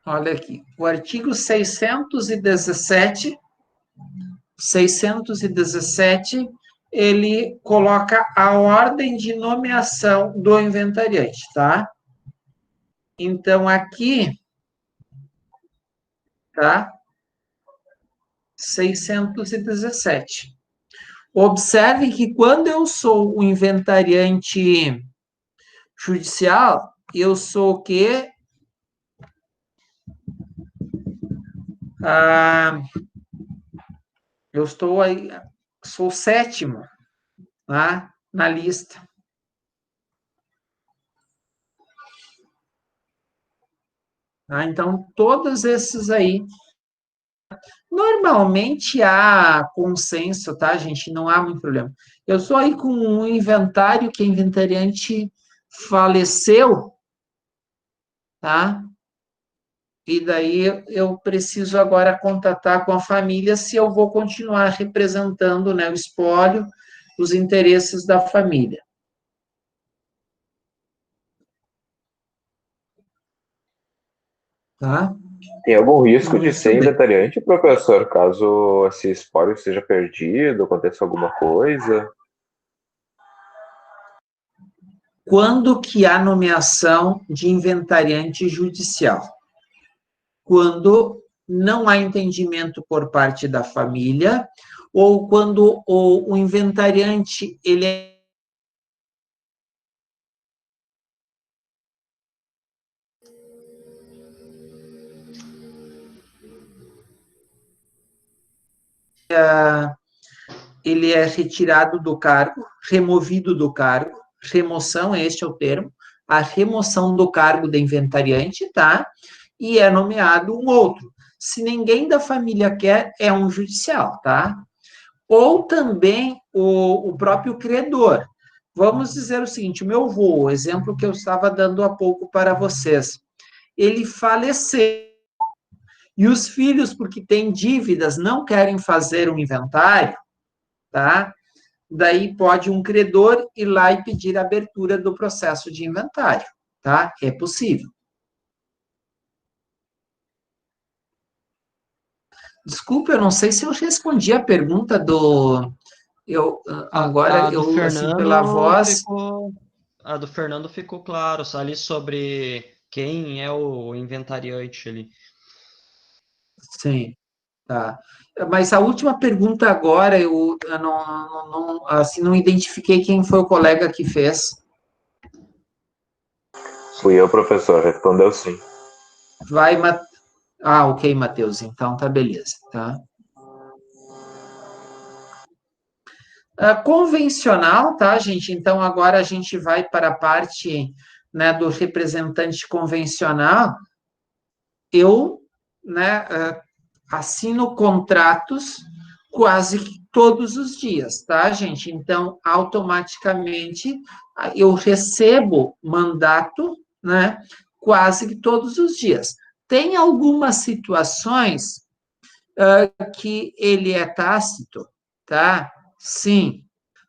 Olha aqui, o artigo 617, ele coloca a ordem de nomeação do inventariante, tá? Então, aqui, tá? 617. Observe que quando eu sou o inventariante judicial, eu sou o quê? Eu estou aí, sou o sétimo, tá? Na lista. Tá? Então, todos esses aí, normalmente há consenso, tá, gente? Não há muito problema. Eu sou aí com um inventário que a inventariante faleceu, tá? E daí eu preciso agora contatar com a família se eu vou continuar representando, né, o espólio, os interesses da família. Tá? Tem algum risco de Muito ser bem. inventariante, professor, caso esse espólio seja perdido, aconteça alguma coisa? Quando que há nomeação de inventariante judicial? Quando não há entendimento por parte da família, ou quando o inventariante, ele é retirado do cargo, removido do cargo, remoção, este é o termo, a remoção do cargo de inventariante, tá? E é nomeado um outro. Se ninguém da família quer, é um judicial, tá? Ou também o próprio credor. Vamos dizer o seguinte, o meu avô, o exemplo que eu estava dando há pouco para vocês, ele faleceu, e os filhos, porque têm dívidas, não querem fazer um inventário, tá? Daí pode um credor ir lá e pedir a abertura do processo de inventário, tá? É possível. Desculpa, eu não sei se eu respondi a pergunta do... Agora, A do assim, pela voz... A do Fernando ficou claro, ali sobre quem é o inventariante ali. Sim, tá. Mas a última pergunta agora, eu assim, não identifiquei quem foi o colega que fez. Fui eu, professor. Respondeu sim. Vai, ok, Matheus, então tá beleza, tá? Convencional, tá, gente? Então, agora a gente vai para a parte, né, do representante convencional. Eu, né, assino contratos quase que todos os dias, tá, gente? Então, automaticamente, eu recebo mandato, né, quase que todos os dias. Tem algumas situações que ele é tácito, tá? Sim.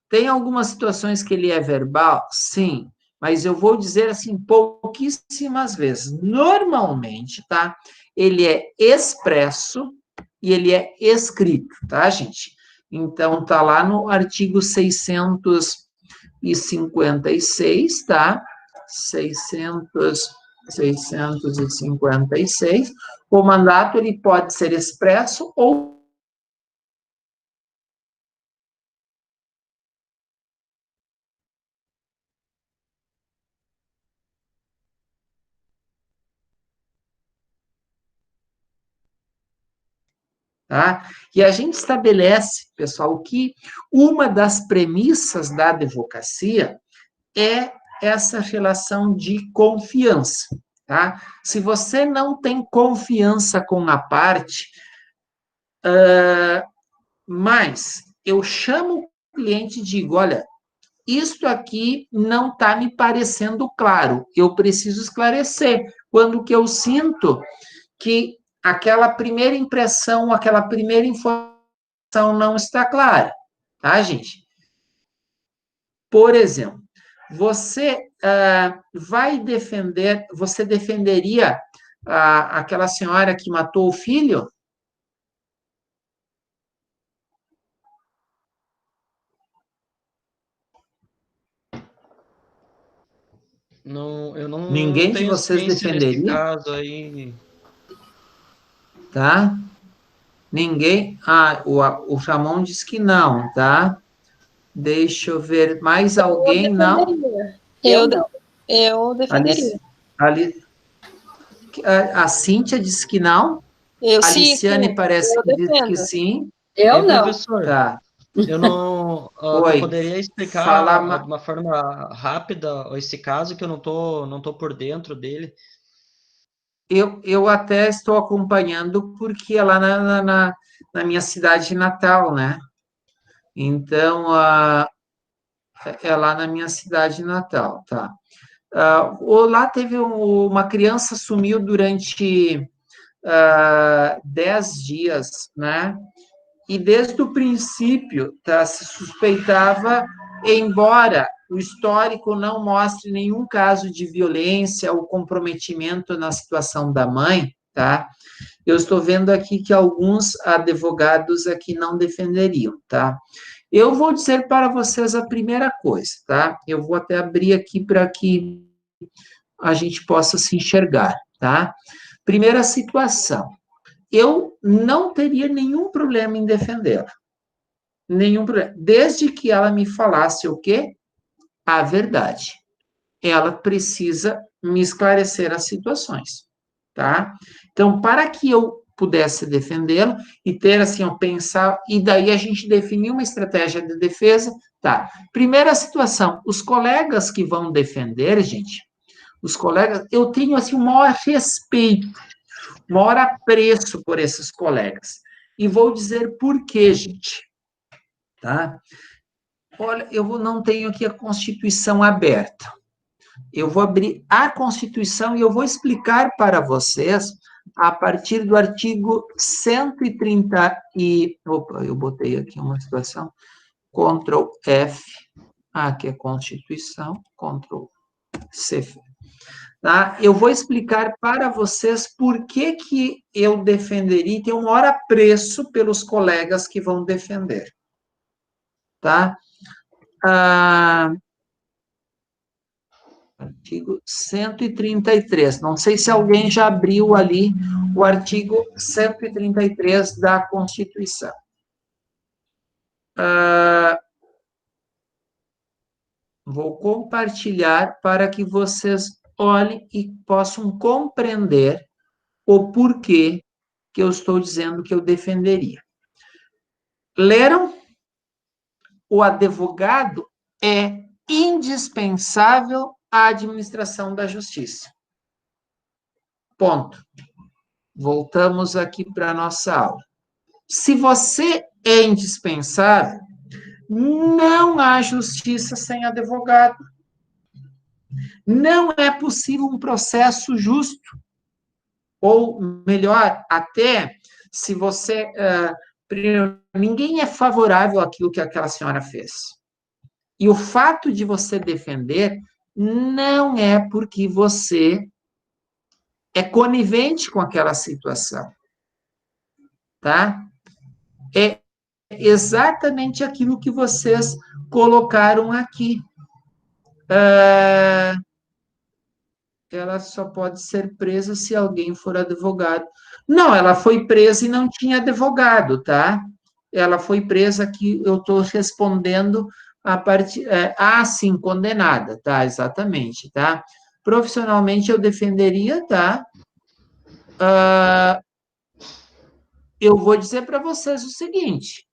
Tem algumas situações que ele é verbal? Sim. Mas eu vou dizer assim, pouquíssimas vezes. Normalmente, tá? Ele é expresso e ele é escrito, tá, gente? Então, tá lá no artigo 656, tá? 656. O mandato, ele pode ser expresso ou tá? E a gente estabelece, pessoal, que uma das premissas da advocacia é essa relação de confiança, tá? Se você não tem confiança com a parte, mas eu chamo o cliente e digo, olha, isto aqui não está me parecendo claro, eu preciso esclarecer. Quando que eu sinto que aquela primeira impressão, aquela primeira informação não está clara, tá, gente? Por exemplo, você você defenderia aquela senhora que matou o filho? Não, eu não Ninguém de tenho vocês ciência desse defenderia? caso aí. Tá? Ninguém? O Ramon diz que não, tá? Deixa eu ver, mais alguém? Não? Eu defenderia. A Cíntia disse que não. A Aliciane parece que disse que sim. Eu Hein, não. professor? Tá. Eu não. Tu Oi. poderia explicar Fala. de uma forma rápida esse caso que eu não tô por dentro dele? Eu até estou acompanhando porque é lá na minha cidade natal, né? Então, é lá na minha cidade natal, tá? Lá teve uma criança sumiu durante 10 dias, né? E desde o princípio, tá, se suspeitava, embora o histórico não mostre nenhum caso de violência ou comprometimento na situação da mãe, tá? Eu estou vendo aqui que alguns advogados aqui não defenderiam, tá? Eu vou dizer para vocês a primeira coisa, tá? Eu vou até abrir aqui para que a gente possa se enxergar, tá? Primeira situação. eu não teria nenhum problema em defendê-la. Nenhum problema. Desde que ela me falasse o quê? A verdade. Ela precisa me esclarecer as situações, tá? Então, para que eu pudesse defendê-lo e ter, assim, pensar, e daí a gente definir uma estratégia de defesa, tá? Primeira situação, os colegas que vão defender, gente, os colegas, eu tenho, assim, o maior respeito, o maior apreço por esses colegas. E vou dizer por quê, gente, tá? Olha, não tenho aqui a Constituição aberta. Eu vou abrir a Constituição e eu vou explicar para vocês, a partir do artigo 130 e... Opa, eu botei aqui uma situação. Ctrl F. Aqui é Constituição. Ctrl C. Tá? Eu vou explicar para vocês por que eu defenderia e tenho um maior apreço pelos colegas que vão defender. Tá? Artigo 133. Não sei se alguém já abriu ali o artigo 133 da Constituição. Vou compartilhar para que vocês olhem e possam compreender o porquê que eu estou dizendo que eu defenderia. Leram? O advogado é indispensável à administração da justiça. Ponto. Voltamos aqui para a nossa aula. Se você é indispensável, não há justiça sem advogado. Não é possível um processo justo. Ou, melhor, até se você... ninguém é favorável àquilo que aquela senhora fez. E o fato de você defender não é porque você é conivente com aquela situação. Tá? É exatamente aquilo que vocês colocaram aqui. Ela só pode ser presa se alguém for advogado. Não, ela foi presa e não tinha advogado, tá? Ela foi presa aqui, eu estou respondendo a partir... sim, condenada, tá? Exatamente, tá? Profissionalmente, eu defenderia, tá? Eu vou dizer para vocês o seguinte,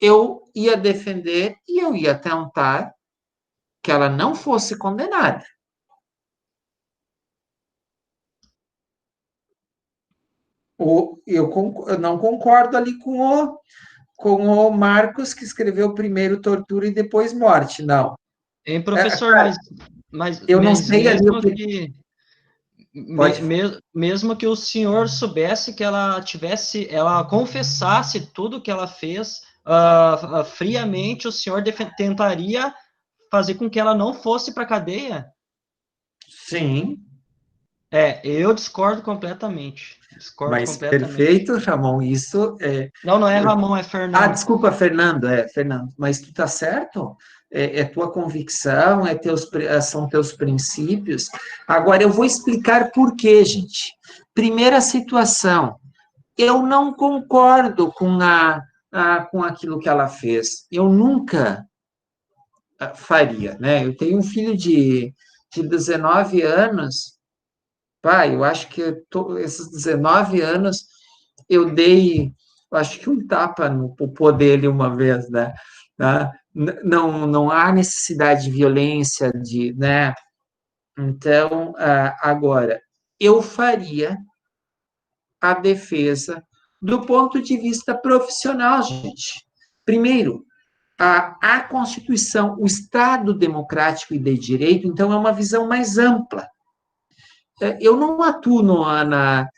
eu ia defender e eu ia tentar que ela não fosse condenada. Eu não concordo ali com o Marcos, que escreveu primeiro tortura e depois morte, não. Hein, professor, mas eu não sei ali o que... Mesmo que o senhor soubesse que ela confessasse tudo que ela fez friamente, o senhor tentaria fazer com que ela não fosse para a cadeia? Sim. Eu discordo completamente. Perfeito, Ramon, isso é... Não é Ramon, é Fernando. Desculpa, Fernando, Fernando, mas tu tá certo? É tua convicção, são teus princípios. Agora, eu vou explicar por quê, gente. Primeira situação, eu não concordo com aquilo que ela fez. Eu nunca faria, né? Eu tenho um filho de 19 anos, pai, eu acho que esses 19 anos eu acho que um tapa no popô dele uma vez, né? Não há necessidade de violência, né? Então, agora, eu faria a defesa do ponto de vista profissional, gente. Primeiro, a Constituição, o Estado democrático e de direito, então, é uma visão mais ampla. Eu não atuo na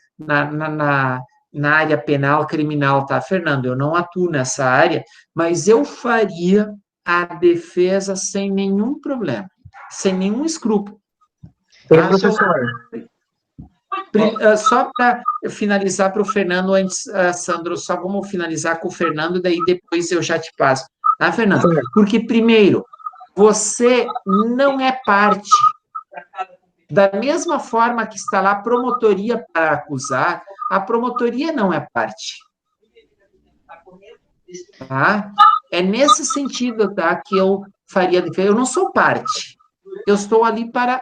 área penal, criminal, tá, Fernando? Eu não atuo nessa área, mas eu faria a defesa sem nenhum problema, sem nenhum escrúpulo. Tá, professor? Só para finalizar para o Fernando, antes, Sandro, só vamos finalizar com o Fernando, daí depois eu já te passo. Tá, Fernando? Porque, primeiro, você não é parte... Da mesma forma que está lá a promotoria para acusar, A promotoria não é parte. Tá? É nesse sentido, tá, que eu faria defesa. Eu não sou parte. Eu estou ali para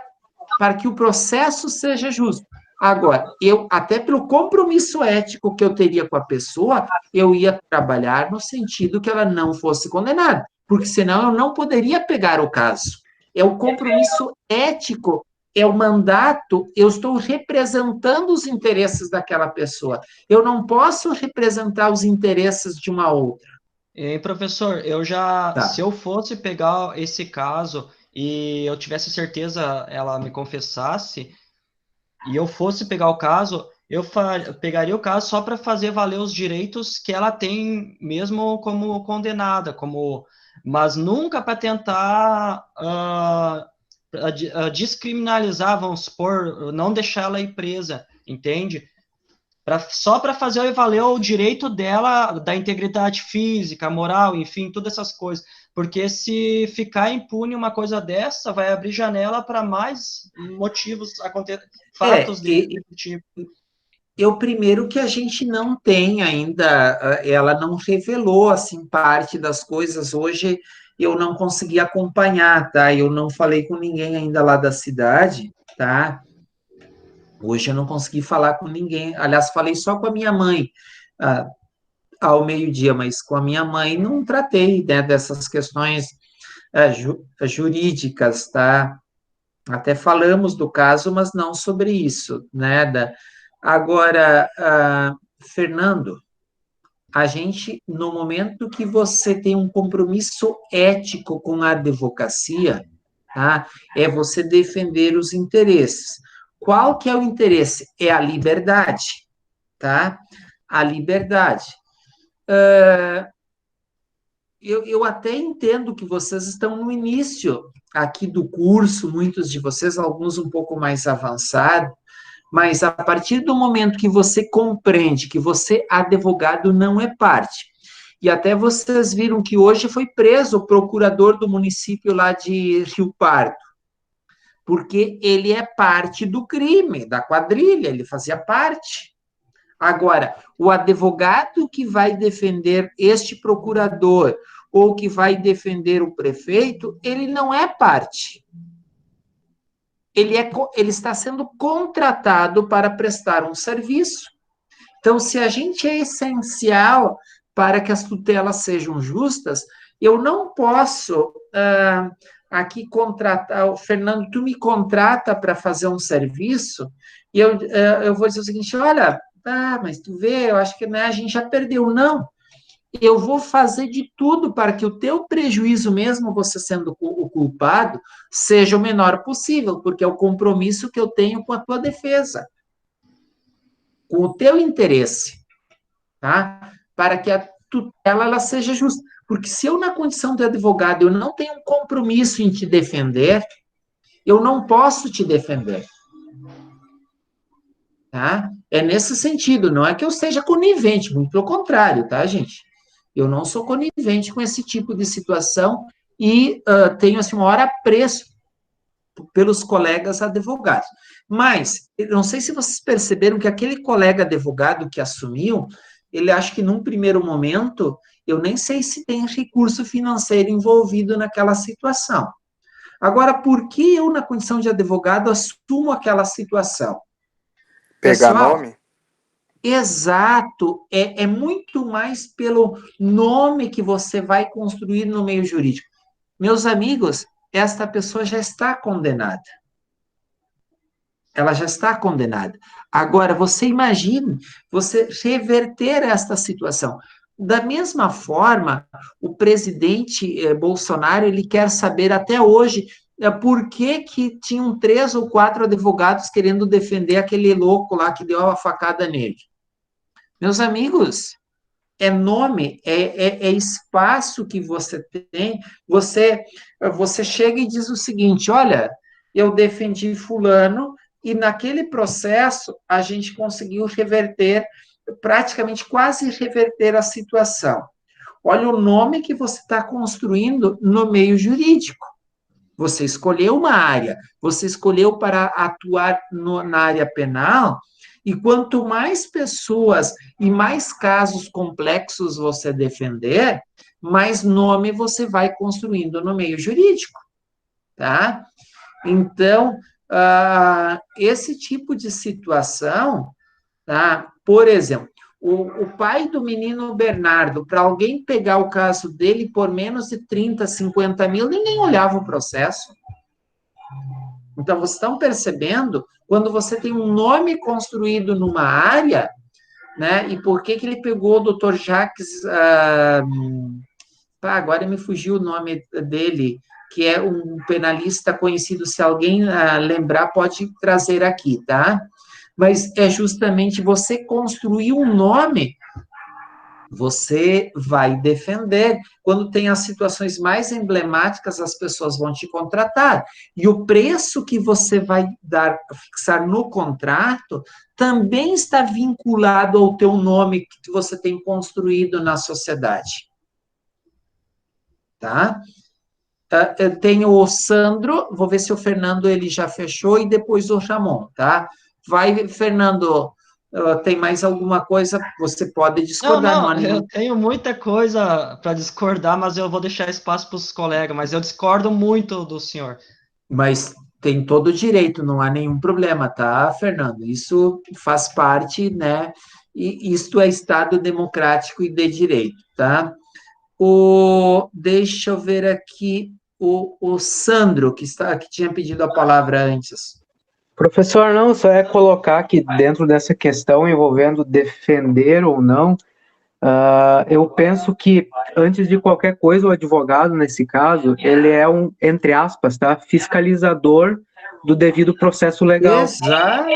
que o processo seja justo. Agora, eu, até pelo compromisso ético que eu teria com a pessoa, eu ia trabalhar no sentido que ela não fosse condenada, porque senão eu não poderia pegar o caso. É o compromisso ético, é o mandato, eu estou representando os interesses daquela pessoa. Eu não posso representar os interesses de uma outra. E, professor, eu já, Tá. se eu fosse pegar esse caso e eu tivesse certeza ela me confessasse, e eu fosse pegar o caso, pegaria o caso só para fazer valer os direitos que ela tem, mesmo como condenada, mas nunca para tentar descriminalizar, vamos supor, não deixar ela ir presa, entende? Só para fazer valer o direito dela, da integridade física, moral, enfim, todas essas coisas. Porque se ficar impune uma coisa dessa, vai abrir janela para mais motivos, fatos desse tipo. Eu, primeiro, que a gente não tem ainda, ela não revelou, assim, parte das coisas. Hoje eu não consegui acompanhar, tá? Eu não falei com ninguém ainda lá da cidade, tá? Hoje eu não consegui falar com ninguém. Aliás, falei só com a minha mãe, ao meio-dia, mas com a minha mãe não tratei, né, dessas questões jurídicas, tá? Até falamos do caso, mas não sobre isso, né? Agora, Fernando, a gente, no momento que você tem um compromisso ético com a advocacia, tá? É você defender os interesses. Qual que é o interesse? É a liberdade, tá? A liberdade. Eu até entendo que vocês estão no início aqui do curso, muitos de vocês, alguns um pouco mais avançados, mas a partir do momento que você compreende que você, advogado, não é parte, e até vocês viram que hoje foi preso o procurador do município lá de Rio Pardo, porque ele é parte do crime, da quadrilha, ele fazia parte. Agora, o advogado que vai defender este procurador ou que vai defender o prefeito, ele não é parte. Ele está sendo contratado para prestar um serviço. Então, se a gente é essencial para que as tutelas sejam justas, eu não posso aqui contratar, Fernando, tu me contrata para fazer um serviço, e eu vou dizer o seguinte, olha, mas tu vê, eu acho que, né, a gente já perdeu. Não, eu vou fazer de tudo para que o teu prejuízo, mesmo você sendo o culpado, seja o menor possível, porque é o compromisso que eu tenho com a tua defesa, com o teu interesse, tá? Para que a tutela ela seja justa. Porque se eu, na condição de advogado, eu não tenho um compromisso em te defender, eu não posso te defender. Tá? É nesse sentido, não é que eu seja conivente, muito pelo contrário, tá, gente? Eu não sou conivente com esse tipo de situação e tenho, assim, um maior apreço pelos colegas advogados. Mas, eu não sei se vocês perceberam que aquele colega advogado que assumiu, ele acha que num primeiro momento, eu nem sei se tem recurso financeiro envolvido naquela situação. Agora, por que eu, na condição de advogado, assumo aquela situação? Pegar Pessoal, nome? exato, é muito mais pelo nome que você vai construir no meio jurídico. Meus amigos, esta pessoa já está condenada. Ela já está condenada. Agora, você imagine você reverter esta situação. Da mesma forma, o presidente Bolsonaro, ele quer saber até hoje por que tinham 3 ou 4 advogados querendo defender aquele louco lá que deu a facada nele. Meus amigos, é nome, é espaço que você tem, você chega e diz o seguinte, olha, eu defendi fulano, e naquele processo a gente conseguiu reverter, praticamente quase reverter a situação. Olha o nome que você está construindo no meio jurídico. Você escolheu uma área, você escolheu para atuar na área penal, e quanto mais pessoas e mais casos complexos você defender, mais nome você vai construindo no meio jurídico, tá? Então, esse tipo de situação, tá? Por exemplo, o pai do menino Bernardo, para alguém pegar o caso dele por menos de 30, 50 mil, ninguém olhava o processo. Então, vocês estão percebendo, quando você tem um nome construído numa área, né? E por que ele pegou o doutor Jacques, agora me fugiu o nome dele, que é um penalista conhecido, se alguém lembrar, pode trazer aqui, tá? Mas é justamente você construir um nome, você vai defender. Quando tem as situações mais emblemáticas, as pessoas vão te contratar. E o preço que você vai fixar no contrato também está vinculado ao teu nome que você tem construído na sociedade. Tá? Eu tenho o Sandro, vou ver se o Fernando ele já fechou, e depois o Ramon, tá? Vai, Fernando, tem mais alguma coisa? Você pode discordar, não há nenhum... Eu tenho muita coisa para discordar, mas eu vou deixar espaço para os colegas, mas eu discordo muito do senhor. Mas tem todo o direito, não há nenhum problema, tá, Fernando? Isso faz parte, né? E isto é Estado democrático e de direito, tá? Deixa eu ver aqui o Sandro, que tinha pedido a palavra antes. Professor, não, só é colocar que dentro dessa questão envolvendo defender ou não, eu penso que, antes de qualquer coisa, o advogado, nesse caso, ele é um, entre aspas, tá, fiscalizador do devido processo legal. Exato.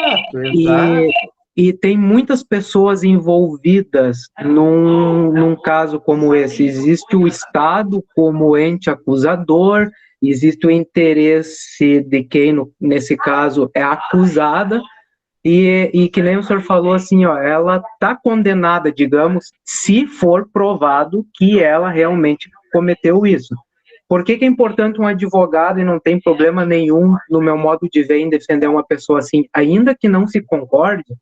E tem muitas pessoas envolvidas num caso como esse. Existe o Estado como ente acusador, existe o interesse de quem, nesse caso, é acusada, e que nem o senhor falou, assim, ó, ela está condenada, digamos, se for provado que ela realmente cometeu isso. Por que é importante um advogado, e não tem problema nenhum, no meu modo de ver, em defender uma pessoa assim, ainda que não se concorde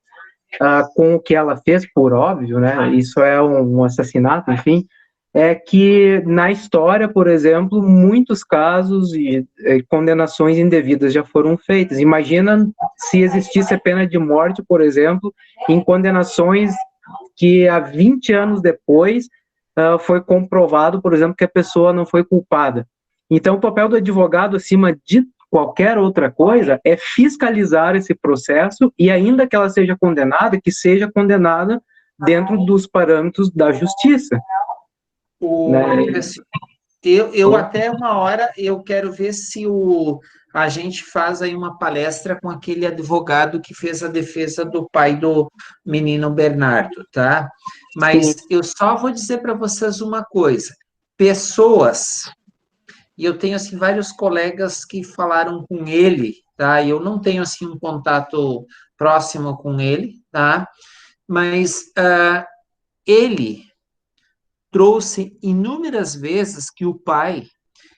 com o que ela fez, por óbvio, né? Isso é um assassinato, enfim, é que na história, por exemplo, muitos casos e condenações indevidas já foram feitas. Imagina se existisse a pena de morte, por exemplo, em condenações que há 20 anos depois foi comprovado, por exemplo, que a pessoa não foi culpada. Então, o papel do advogado, acima de qualquer outra coisa, é fiscalizar esse processo, e ainda que ela seja condenada, que seja condenada dentro dos parâmetros da justiça. Eu até uma hora, eu quero ver se a gente faz aí uma palestra com aquele advogado que fez a defesa do pai do menino Bernardo, tá? Mas eu só vou dizer para vocês uma coisa. Pessoas, e eu tenho, assim, vários colegas que falaram com ele, tá? Eu não tenho, assim, um contato próximo com ele, tá? Mas ele trouxe inúmeras vezes que o pai,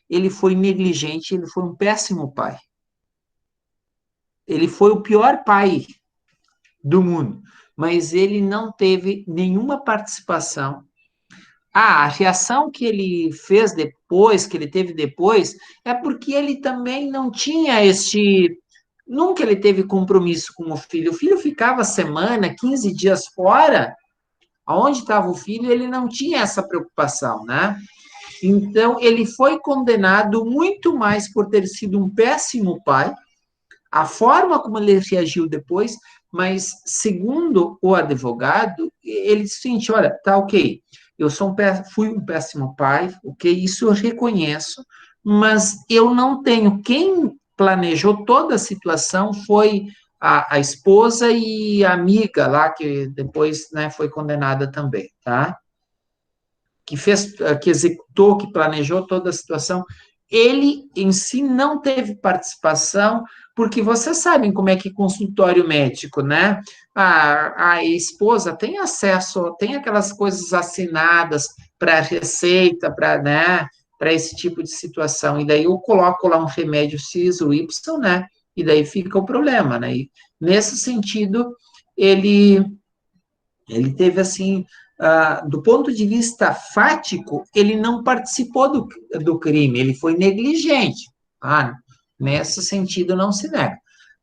ele foi negligente, ele foi um péssimo pai. Ele foi o pior pai do mundo, mas ele não teve nenhuma participação. A reação que ele fez depois, que ele teve depois, é porque ele também não tinha nunca ele teve compromisso com o filho. O filho ficava semana, 15 dias fora. Aonde estava o filho, ele não tinha essa preocupação, né? Então, ele foi condenado muito mais por ter sido um péssimo pai, a forma como ele reagiu depois, mas, segundo o advogado, ele disse, olha, tá ok, fui um péssimo pai, ok, isso eu reconheço, mas eu não tenho, quem planejou toda a situação foi a esposa e a amiga lá, que depois, né, foi condenada também, tá? Que executou, que planejou toda a situação. Ele, em si, não teve participação, porque vocês sabem como é que consultório médico, né? A esposa tem acesso, tem aquelas coisas assinadas para receita, para, né? para esse tipo de situação. E daí eu coloco lá um remédio X ou Y, né? E daí fica o problema, né? E nesse sentido, ele teve, assim, do ponto de vista fático, ele não participou do crime, ele foi negligente. Nesse sentido, não se nega.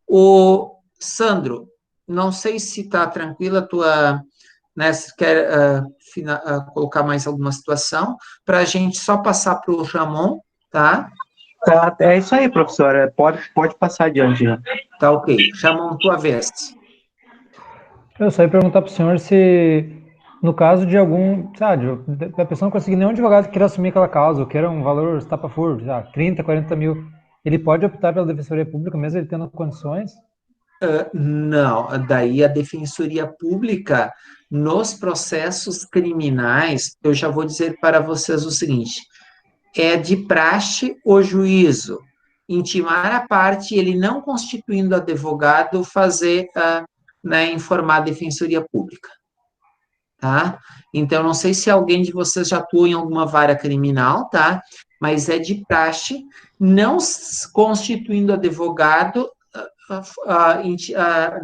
O Sandro, não sei se está tranquila a tua, né, se quer colocar mais alguma situação, para a gente só passar para o Ramon, tá? Tá, é isso aí, professora. Pode passar adiante, né? Tá ok. Ramon, tua vez. Eu só ia perguntar para o senhor se, no caso de algum, sabe, da pessoa não conseguir nenhum advogado que queira assumir aquela causa, ou queira um valor estapafúrdio, 30, 40 mil, ele pode optar pela Defensoria Pública, mesmo ele tendo condições? Não, daí a Defensoria Pública, nos processos criminais, eu já vou dizer para vocês o seguinte, é de praxe o juízo intimar a parte, ele não constituindo advogado, fazer, né, informar a Defensoria Pública, tá? Então, não sei se alguém de vocês já atuou em alguma vara criminal, tá? Mas é de praxe, não constituindo advogado,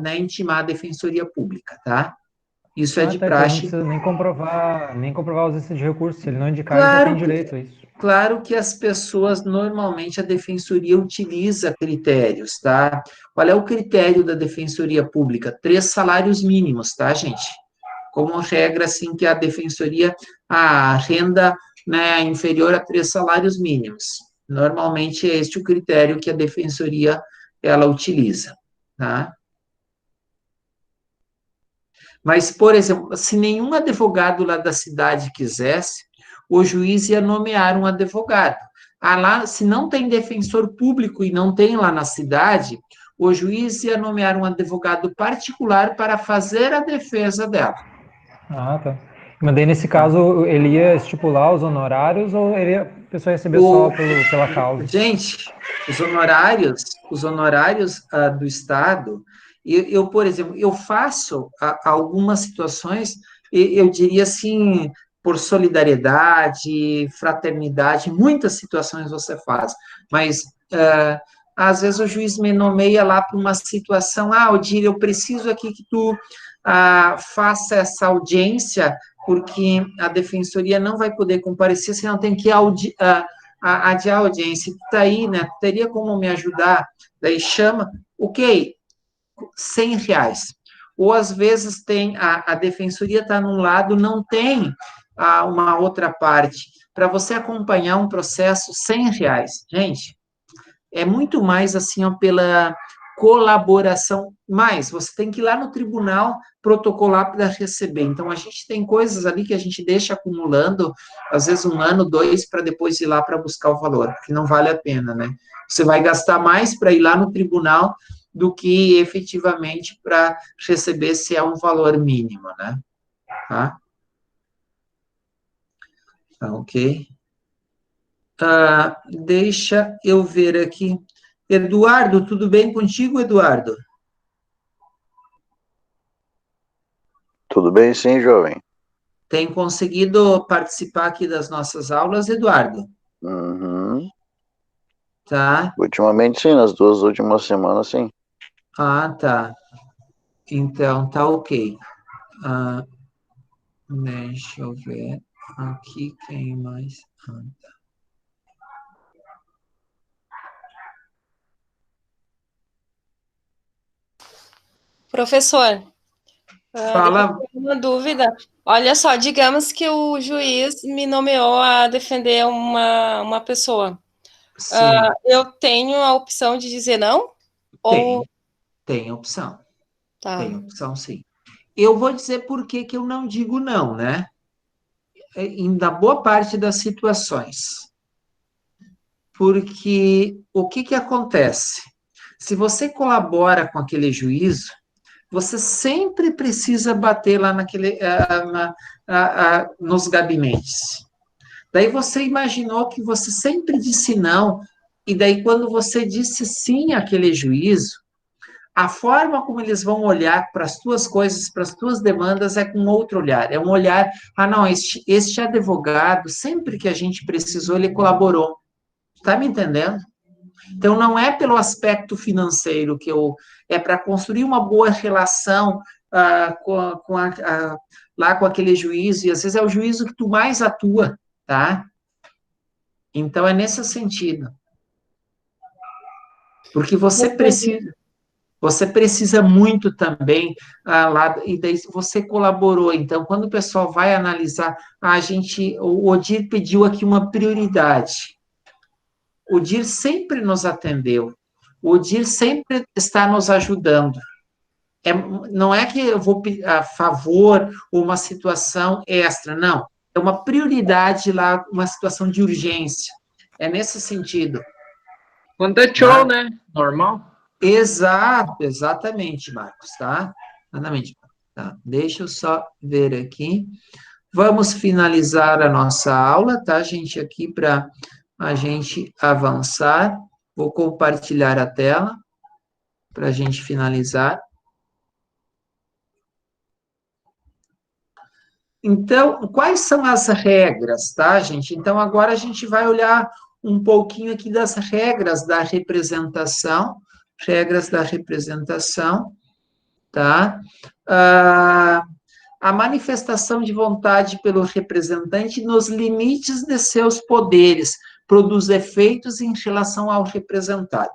né, intimar a Defensoria Pública, tá? Isso é de Então ele não praxe. precisa nem comprovar a ausência de recurso, se ele não indicar, ele já Claro, tem direito a isso. claro que as pessoas, normalmente, a Defensoria utiliza critérios, tá? Qual é o critério da Defensoria Pública? 3 salários mínimos, tá, gente? Como regra, assim, que a Defensoria, a renda, né, inferior a 3 salários mínimos. Normalmente, é este o critério que a Defensoria, ela utiliza, tá? Mas, por exemplo, se nenhum advogado lá da cidade quisesse, o juiz ia nomear um advogado. Lá, se não tem defensor público e não tem lá na cidade, o juiz ia nomear um advogado particular para fazer a defesa dela. Tá. Mas daí, nesse caso, ele ia estipular os honorários ou a pessoa ia receber só pela causa? Gente, os honorários do Estado, eu, por exemplo, eu faço algumas situações, eu diria assim, por solidariedade, fraternidade, muitas situações você faz, mas às vezes o juiz me nomeia lá para uma situação, Odir, eu preciso aqui que tu faça essa audiência, porque a defensoria não vai poder comparecer, senão tem que adiar a audiência. Tu tá aí, né? Tu teria como me ajudar? Daí chama, ok, R$100. Ou às vezes tem, a defensoria está num lado, não tem uma outra parte. Para você acompanhar um processo, R$100. Gente, é muito mais assim, ó, pela colaboração, mas você tem que ir lá no tribunal protocolar para receber. Então, a gente tem coisas ali que a gente deixa acumulando, às vezes 1 ano, 2, para depois ir lá para buscar o valor, porque não vale a pena, né? Você vai gastar mais para ir lá no tribunal do que efetivamente para receber se é um valor mínimo, né? Tá? Ok. Deixa eu ver aqui. Eduardo, tudo bem contigo, Eduardo? Tudo bem, sim, jovem. Tem conseguido participar aqui das nossas aulas, Eduardo? Uhum. Tá. Ultimamente, sim, nas 2 últimas semanas, sim. Tá. Então, tá ok. Deixa eu ver aqui quem mais. Tá. Professor, Fala. eu tenho uma dúvida. Olha só, digamos que o juiz me nomeou a defender uma pessoa. Sim. Eu tenho a opção de dizer não? Tem opção. Tá. Tem opção, sim. Eu vou dizer por que eu não digo não, né? Na boa parte das situações. Porque o que acontece? Se você colabora com aquele juízo, você sempre precisa bater lá nos gabinetes. Daí você imaginou que você sempre disse não, e daí quando você disse sim àquele juízo, A forma como eles vão olhar para as tuas coisas, para as tuas demandas, é com outro olhar. É um olhar, não, este advogado, sempre que a gente precisou, ele colaborou. Está me entendendo? Então, não é pelo aspecto financeiro é para construir uma boa relação lá com aquele juízo, e às vezes é o juízo que tu mais atua, tá? Então, é nesse sentido. Porque você precisa muito também lá, e daí você colaborou. Então, quando o pessoal vai analisar, o Odir pediu aqui uma prioridade. O Odir sempre nos atendeu. O Odir sempre está nos ajudando. Não é que eu vou pedir a favor ou uma situação extra, não. É uma prioridade lá, uma situação de urgência. É nesse sentido. Quando é show, né? Normal. Exatamente, Marcos, tá? Exatamente. Tá. Deixa eu só ver aqui. Vamos finalizar a nossa aula, tá, gente? Aqui para a gente avançar. Vou compartilhar a tela para a gente finalizar. Então, quais são as regras, tá, gente? Então, agora a gente vai olhar um pouquinho aqui das regras da representação, tá? A manifestação de vontade pelo representante nos limites de seus poderes produz efeitos em relação ao representado.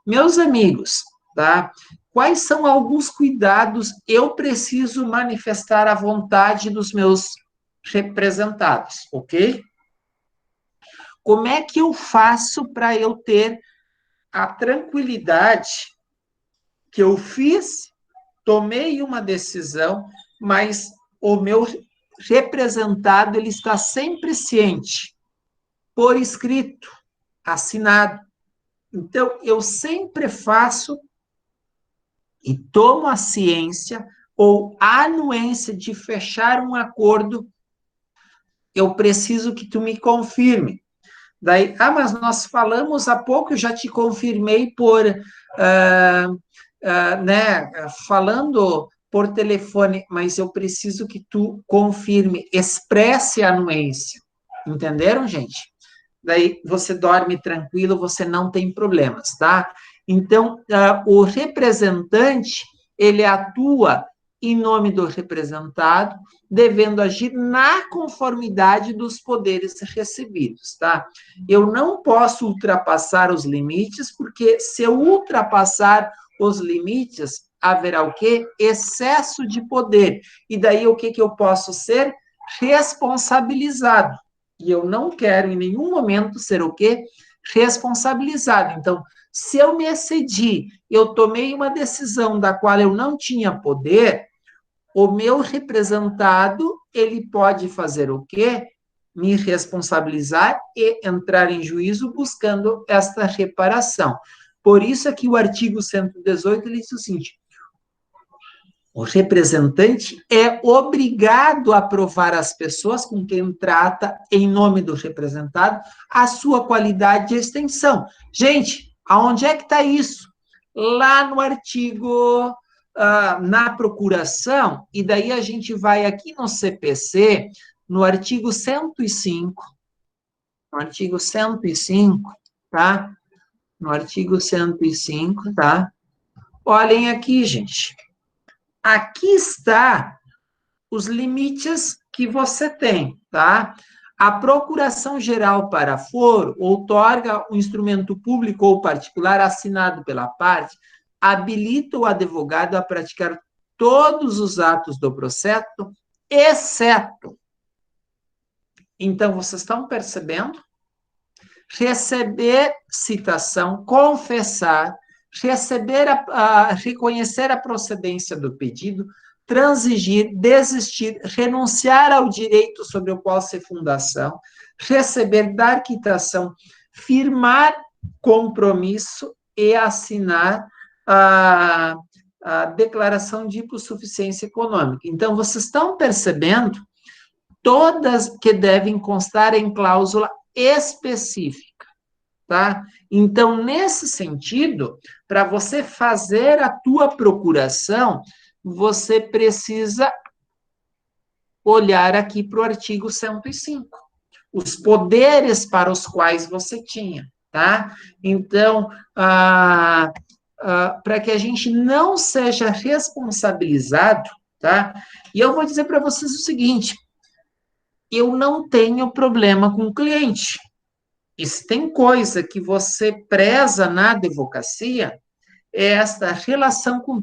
Meus amigos, tá? Quais são alguns cuidados eu preciso manifestar a vontade dos meus representados, ok? Como é que eu faço para eu ter a tranquilidade que eu fiz, tomei uma decisão, mas o meu representado ele está sempre ciente, por escrito, assinado. Então, eu sempre faço e tomo a ciência ou a anuência de fechar um acordo, eu preciso que tu me confirme. Daí, mas nós falamos há pouco, eu já te confirmei falando por telefone, mas eu preciso que tu confirme, expresse a anuência. Entenderam, gente? Daí você dorme tranquilo, você não tem problemas, tá? Então, o representante, ele atua em nome do representado, devendo agir na conformidade dos poderes recebidos, tá? Eu não posso ultrapassar os limites, porque se eu ultrapassar os limites, haverá o quê? Excesso de poder. E daí o que eu posso ser? Responsabilizado. E eu não quero em nenhum momento ser o quê? Responsabilizado. Então, se eu me excedi, eu tomei uma decisão da qual eu não tinha poder, o meu representado, ele pode fazer o quê? Me responsabilizar e entrar em juízo buscando esta reparação. Por isso aqui o artigo 118, ele diz o seguinte: o representante é obrigado a provar às pessoas com quem trata, em nome do representado, a sua qualidade de extensão. Gente, aonde é que está isso? Lá no artigo, na procuração, e daí a gente vai aqui no CPC, no artigo 105, tá? No artigo 105, tá? Olhem aqui, gente. Aqui está os limites que você tem, tá? A Procuração-Geral para foro outorga o instrumento público ou particular assinado pela parte, habilita o advogado a praticar todos os atos do processo, exceto. Então, vocês estão percebendo? Receber citação, confessar, reconhecer a procedência do pedido, transigir, desistir, renunciar ao direito sobre o qual se fundação, receber, dar quitação, firmar compromisso e assinar a declaração de hipossuficiência econômica. Então, vocês estão percebendo todas que devem constar em cláusula específica, tá? Então, nesse sentido, para você fazer a tua procuração, você precisa olhar aqui para o artigo 105, os poderes para os quais você tinha, tá? Então, para que a gente não seja responsabilizado, tá? E eu vou dizer para vocês o seguinte, eu não tenho problema com o cliente. E se tem coisa que você preza na advocacia, é esta relação com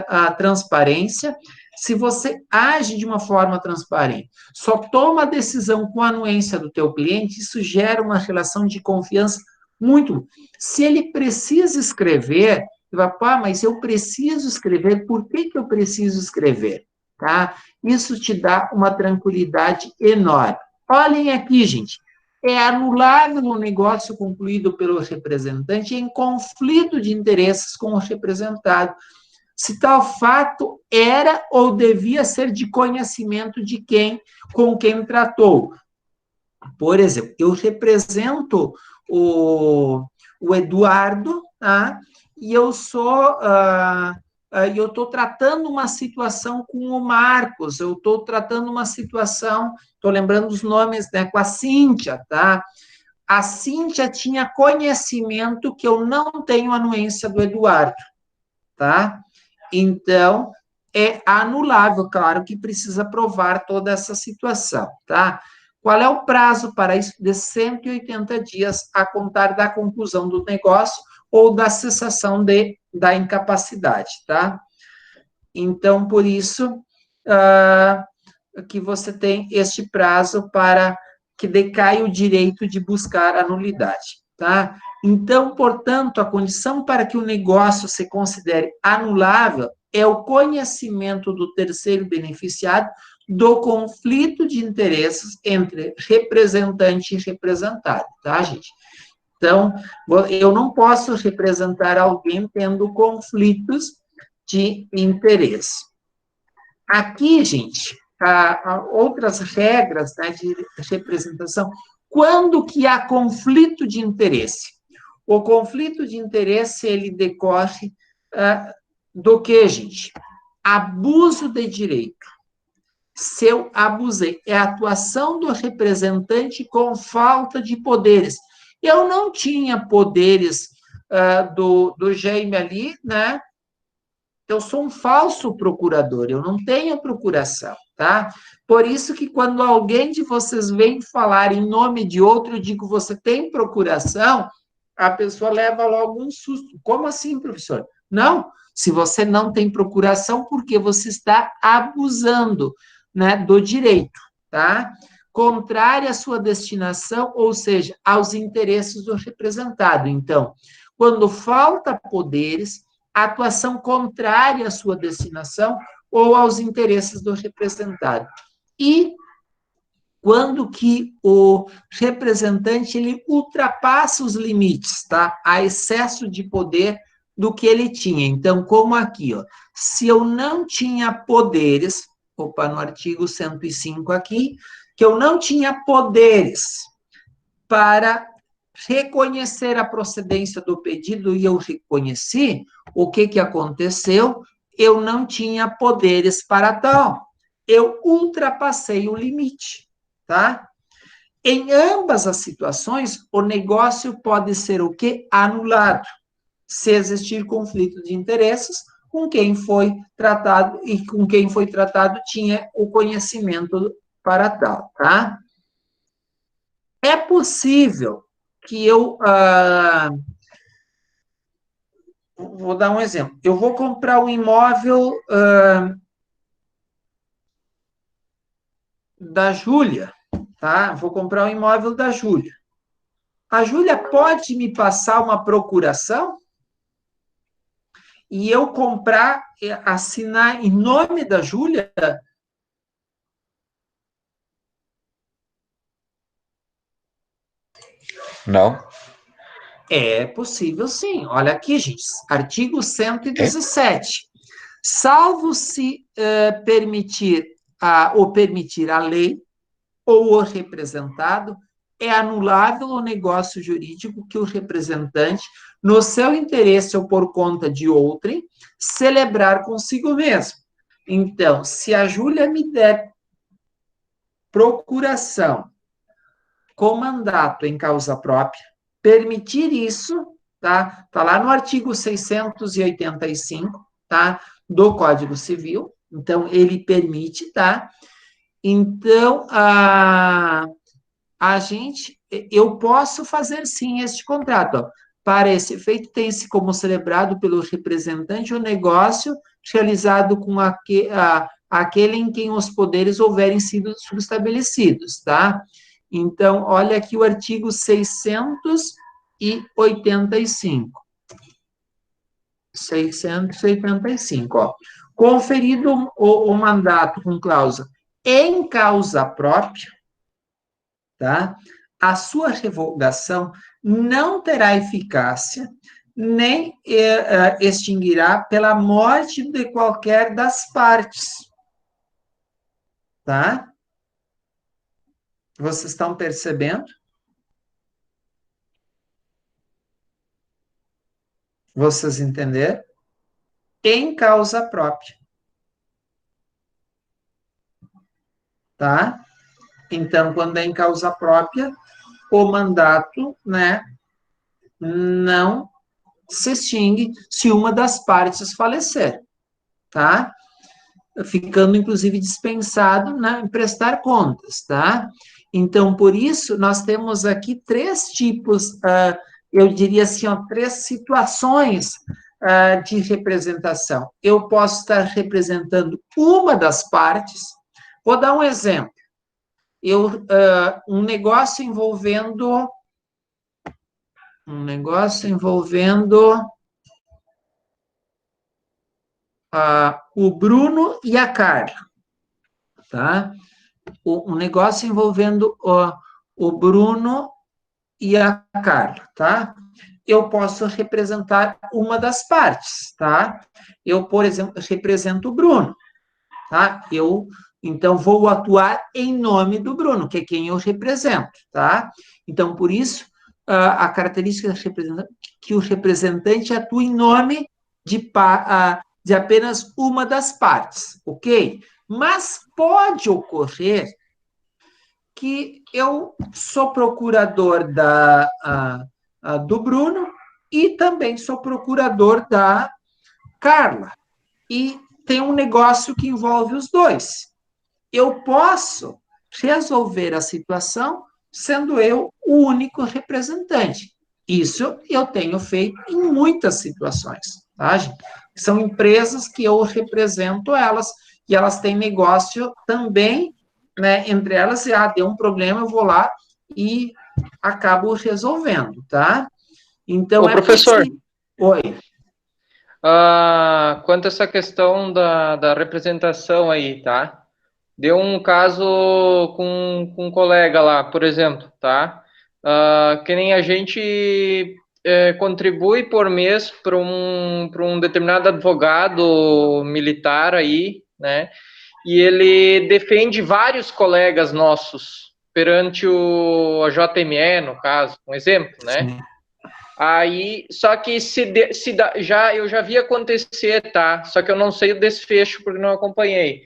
a transparência, se você age de uma forma transparente, só toma a decisão com a anuência do teu cliente, isso gera uma relação de confiança muito. Se ele precisa escrever, ele vai, pá, mas eu preciso escrever, por que eu preciso escrever? Tá? Isso te dá uma tranquilidade enorme. Olhem aqui, gente, é anulável o negócio concluído pelo representante em conflito de interesses com o representado, se tal fato era ou devia ser de conhecimento de quem, com quem tratou. Por exemplo, eu represento o Eduardo, tá? E eu sou... eu estou tratando uma situação com o Marcos, eu estou tratando uma situação, estou lembrando os nomes, né, com a Cíntia, tá? A Cíntia tinha conhecimento que eu não tenho anuência do Eduardo, tá? Então, é anulável, claro que precisa provar toda essa situação, tá? Qual é o prazo para isso? De 180 dias a contar da conclusão do negócio ou da cessação da incapacidade, tá? Então, por isso que você tem este prazo para que decai o direito de buscar a nulidade, tá? Então, portanto, a condição para que o negócio se considere anulável é o conhecimento do terceiro beneficiário do conflito de interesses entre representante e representado, tá, gente? Então, eu não posso representar alguém tendo conflitos de interesse. Aqui, gente, há outras regras, né, de representação. Quando que há conflito de interesse? O conflito de interesse, ele decorre do que, gente? Abuso de direito. Se eu abusei, é a atuação do representante com falta de poderes. Eu não tinha poderes do Jaime ali, né? Eu sou um falso procurador, eu não tenho procuração, tá? Por isso que quando alguém de vocês vem falar em nome de outro, eu digo, você tem procuração, a pessoa leva logo um susto. Como assim, professor? Não, se você não tem procuração, porque você está abusando, né, do direito, tá? Contrária à sua destinação, ou seja, aos interesses do representado. Então, quando falta poderes, atuação contrária à sua destinação ou aos interesses do representado. E quando que o representante ele ultrapassa os limites, tá? Há excesso de poder do que ele tinha. Então, como aqui, ó, se eu não tinha poderes, no artigo 105 aqui, que eu não tinha poderes para reconhecer a procedência do pedido e eu reconheci, o que aconteceu? Eu não tinha poderes para tal. Eu ultrapassei o limite, tá? Em ambas as situações, o negócio pode ser o quê? Anulado, se existir conflito de interesses com quem foi tratado e com quem foi tratado tinha o conhecimento para tal, tá? É possível que eu... vou dar um exemplo. Eu vou comprar um imóvel da Júlia, tá? Vou comprar um imóvel da Júlia. A Júlia pode me passar uma procuração e eu comprar, assinar em nome da Júlia? Não. É possível, sim. Olha aqui, gente, artigo 117. Salvo se permitir a lei ou o representado é anulável o negócio jurídico que o representante, no seu interesse ou por conta de outrem, celebrar consigo mesmo. Então, se a Júlia me der procuração com mandato em causa própria, permitir isso, tá? Está lá no artigo 685, tá? Do Código Civil, então, ele permite, tá? Então, eu posso fazer, sim, este contrato, ó. Para esse efeito, tem-se como celebrado pelo representante o negócio realizado com aquele em quem os poderes houverem sido subestabelecidos, tá? Então, olha aqui o artigo 685. 685, ó. Conferido o mandato com cláusula em causa própria, tá? A sua revogação não terá eficácia, nem extinguirá pela morte de qualquer das partes, tá? Vocês estão percebendo? Vocês entenderam? Em causa própria. Tá? Então, quando é em causa própria, o mandato, né, não se extingue se uma das partes falecer, tá? Ficando, inclusive, dispensado, né, em prestar contas, tá? Então, por isso, nós temos aqui três tipos, eu diria assim, ó, três situações de representação. Eu posso estar representando uma das partes. Vou dar um exemplo. Um negócio envolvendo o Bruno e a Carla, tá? Um negócio envolvendo o Bruno e a Carla, tá? Eu posso representar uma das partes, tá? Eu, por exemplo, represento o Bruno, tá? Então, vou atuar em nome do Bruno, que é quem eu represento, tá? Então, por isso, a característica que o representante atua em nome de apenas uma das partes, ok? Mas pode ocorrer que eu sou procurador do Bruno e também sou procurador da Carla. E tem um negócio que envolve os dois. Eu posso resolver a situação sendo eu o único representante. Isso eu tenho feito em muitas situações, tá, gente? São empresas que eu represento elas, e elas têm negócio também, né, entre elas, e deu um problema, eu vou lá e acabo resolvendo, tá? Então, professor, Oi. Quanto a essa questão da representação aí, tá? Deu um caso com um colega lá, por exemplo, tá? Que nem a gente contribui por mês para um determinado advogado militar aí, né? E ele defende vários colegas nossos perante a JME, no caso, um exemplo, né? Sim. Aí, só que eu já vi acontecer, tá? Só que eu não sei o desfecho porque não acompanhei.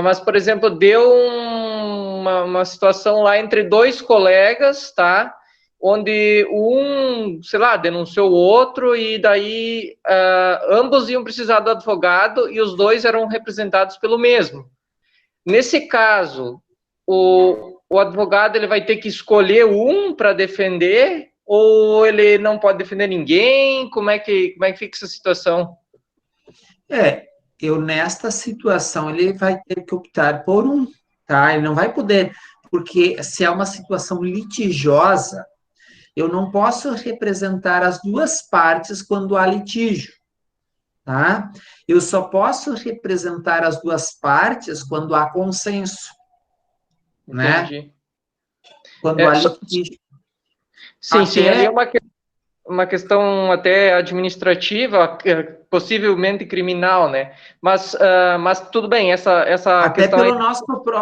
Mas, por exemplo, deu uma situação lá entre dois colegas, tá? Onde um, sei lá, denunciou o outro e daí ambos iam precisar do advogado e os dois eram representados pelo mesmo. Nesse caso, o advogado ele vai ter que escolher um para defender ou ele não pode defender ninguém? Como é que fica essa situação? Nesta situação, ele vai ter que optar por um, tá? Ele não vai poder, porque se é uma situação litigiosa, eu não posso representar as duas partes quando há litígio, tá? Eu só posso representar as duas partes quando há consenso, né? Entendi. Quando há litígio. Sim, ali é uma questão. uma questão até administrativa, possivelmente criminal, né? Mas tudo bem, essa Até questão pelo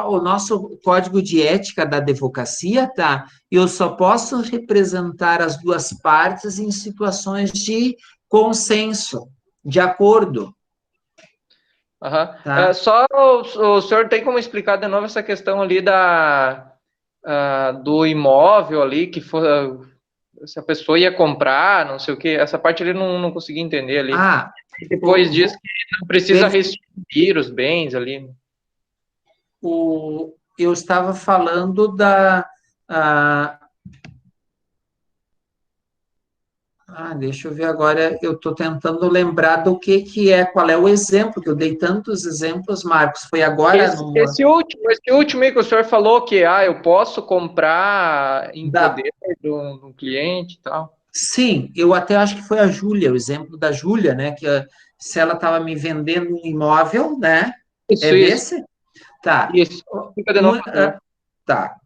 o nosso código de ética da advocacia, tá? Eu só posso representar as duas partes em situações de consenso, de acordo. Tá? Só o senhor tem como explicar de novo essa questão ali do imóvel ali, que se a pessoa ia comprar, não sei o que, essa parte ele não consegui entender ali. Depois diz que não precisa restituir os bens ali. Eu estava falando deixa eu ver agora, eu estou tentando lembrar do que é, qual é o exemplo, que eu dei tantos exemplos, Marcos, foi agora... Esse último aí que o senhor falou que eu posso comprar em poder do cliente e tal. Sim, eu até acho que foi a Júlia, o exemplo da Júlia, né, que se ela estava me vendendo um imóvel, né, desse? Tá. Isso, fica de novo. Tá,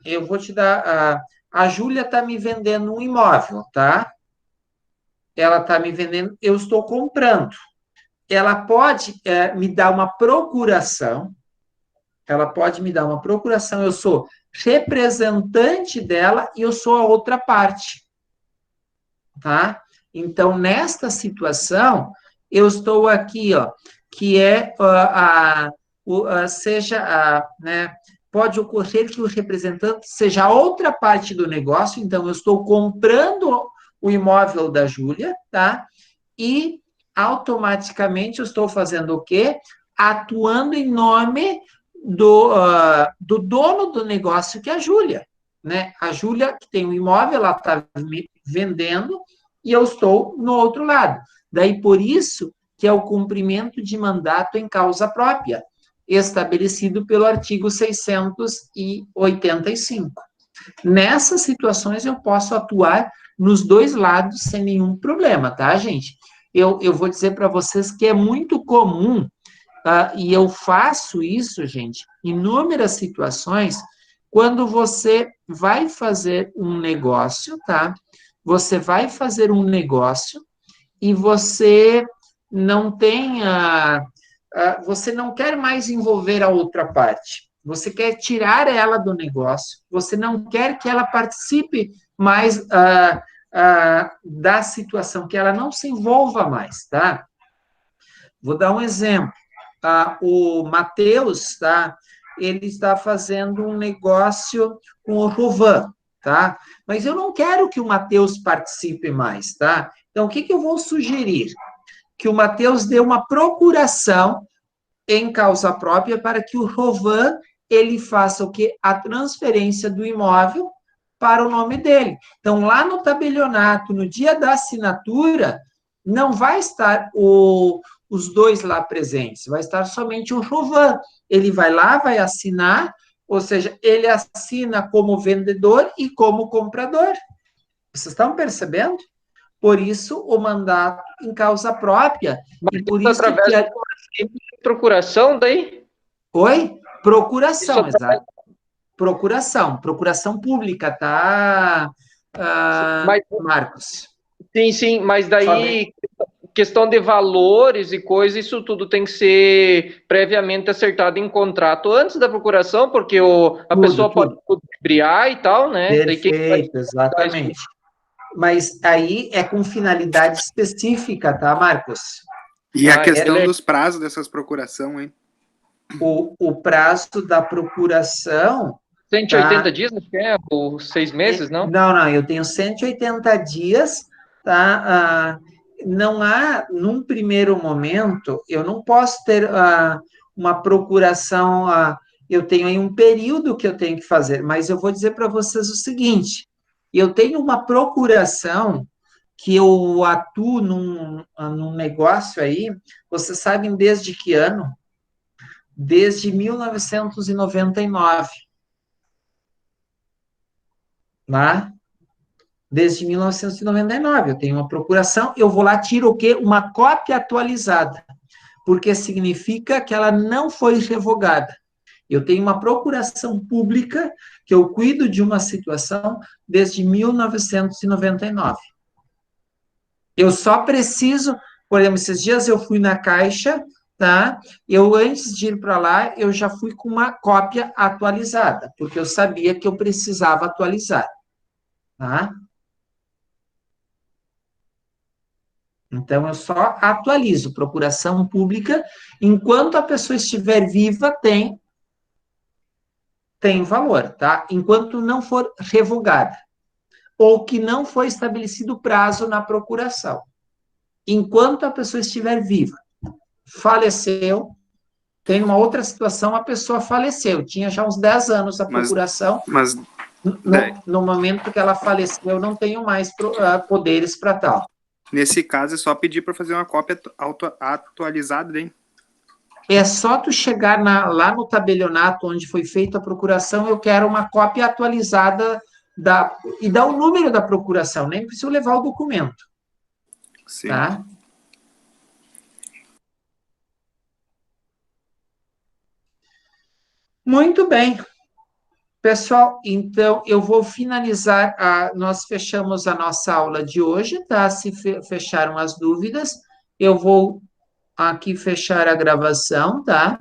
eu vou te dar, a Júlia está me vendendo um imóvel, tá? Ela está me vendendo, eu estou comprando. Ela pode me dar uma procuração, eu sou representante dela e eu sou a outra parte, tá? Então, nesta situação, eu estou aqui, ó, que é né, pode ocorrer que o representante seja a outra parte do negócio, então eu estou comprando o imóvel da Júlia, tá? E automaticamente eu estou fazendo o quê? Atuando em nome do dono do negócio, que é a Júlia, né? A Júlia, que tem um imóvel, ela está me vendendo e eu estou no outro lado. Daí, por isso, que é o cumprimento de mandato em causa própria, estabelecido pelo artigo 685. Nessas situações, eu posso atuar nos dois lados sem nenhum problema, tá, gente? Eu vou dizer para vocês que é muito comum, e eu faço isso, gente, em inúmeras situações, quando você vai fazer um negócio, tá? Você vai fazer um negócio e você não tem você não quer mais envolver a outra parte. Você quer tirar ela do negócio, você não quer que ela participe mais da situação, que ela não se envolva mais, tá? Vou dar um exemplo. O Matheus, tá? Ele está fazendo um negócio com o Rovan, tá? Mas eu não quero que o Matheus participe mais, tá? Então, o que eu vou sugerir? Que o Matheus dê uma procuração em causa própria para que o Rovan ele faça o quê? A transferência do imóvel para o nome dele. Então, lá no tabelionato, no dia da assinatura, não vai estar os dois lá presentes, vai estar somente o Rovan. Ele vai lá, vai assinar, ou seja, ele assina como vendedor e como comprador. Vocês estão percebendo? Por isso, o mandato em causa própria. Mas e por isso através de procuração, daí? Oi? Procuração, exato. Procuração pública, tá, Marcos? Sim, mas daí, questão de valores e coisas, isso tudo tem que ser previamente acertado em contrato antes da procuração, porque a pessoa pode ludibriar e tal, né? Perfeito, exatamente. Mas aí é com finalidade específica, tá, Marcos? E a questão dos prazos dessas procurações, hein? O prazo da procuração... 180 dias, acho que ou 6 meses, não? Não, eu tenho 180 dias, tá? Não há, num primeiro momento, eu não posso ter uma procuração, eu tenho aí um período que eu tenho que fazer, mas eu vou dizer para vocês o seguinte, eu tenho uma procuração que eu atuo num negócio aí, vocês sabem desde que ano? Desde 1999. Tá? Desde 1999, eu tenho uma procuração, eu vou lá, tiro o quê? Uma cópia atualizada, porque significa que ela não foi revogada. Eu tenho uma procuração pública, que eu cuido de uma situação desde 1999. Eu só preciso, por exemplo, esses dias eu fui na Caixa, tá? Eu, antes de ir para lá, eu já fui com uma cópia atualizada, porque eu sabia que eu precisava atualizar, tá? Então, eu só atualizo. Procuração pública, enquanto a pessoa estiver viva, tem valor, tá? Enquanto não for revogada, ou que não foi estabelecido prazo na procuração. Enquanto a pessoa estiver viva, faleceu, tem uma outra situação, a pessoa faleceu, tinha já uns 10 anos a procuração, Mas no momento que ela faleceu, não tenho mais poderes para tal. nesse caso é só pedir para fazer uma cópia atualizada, hein? É só tu chegar lá no tabelionato onde foi feita a procuração, eu quero uma cópia atualizada e dá o número da procuração, nem preciso levar o documento. Sim. Tá? Muito bem. Pessoal, então eu vou finalizar, nós fechamos a nossa aula de hoje, tá? Se fecharam as dúvidas, eu vou aqui fechar a gravação, tá?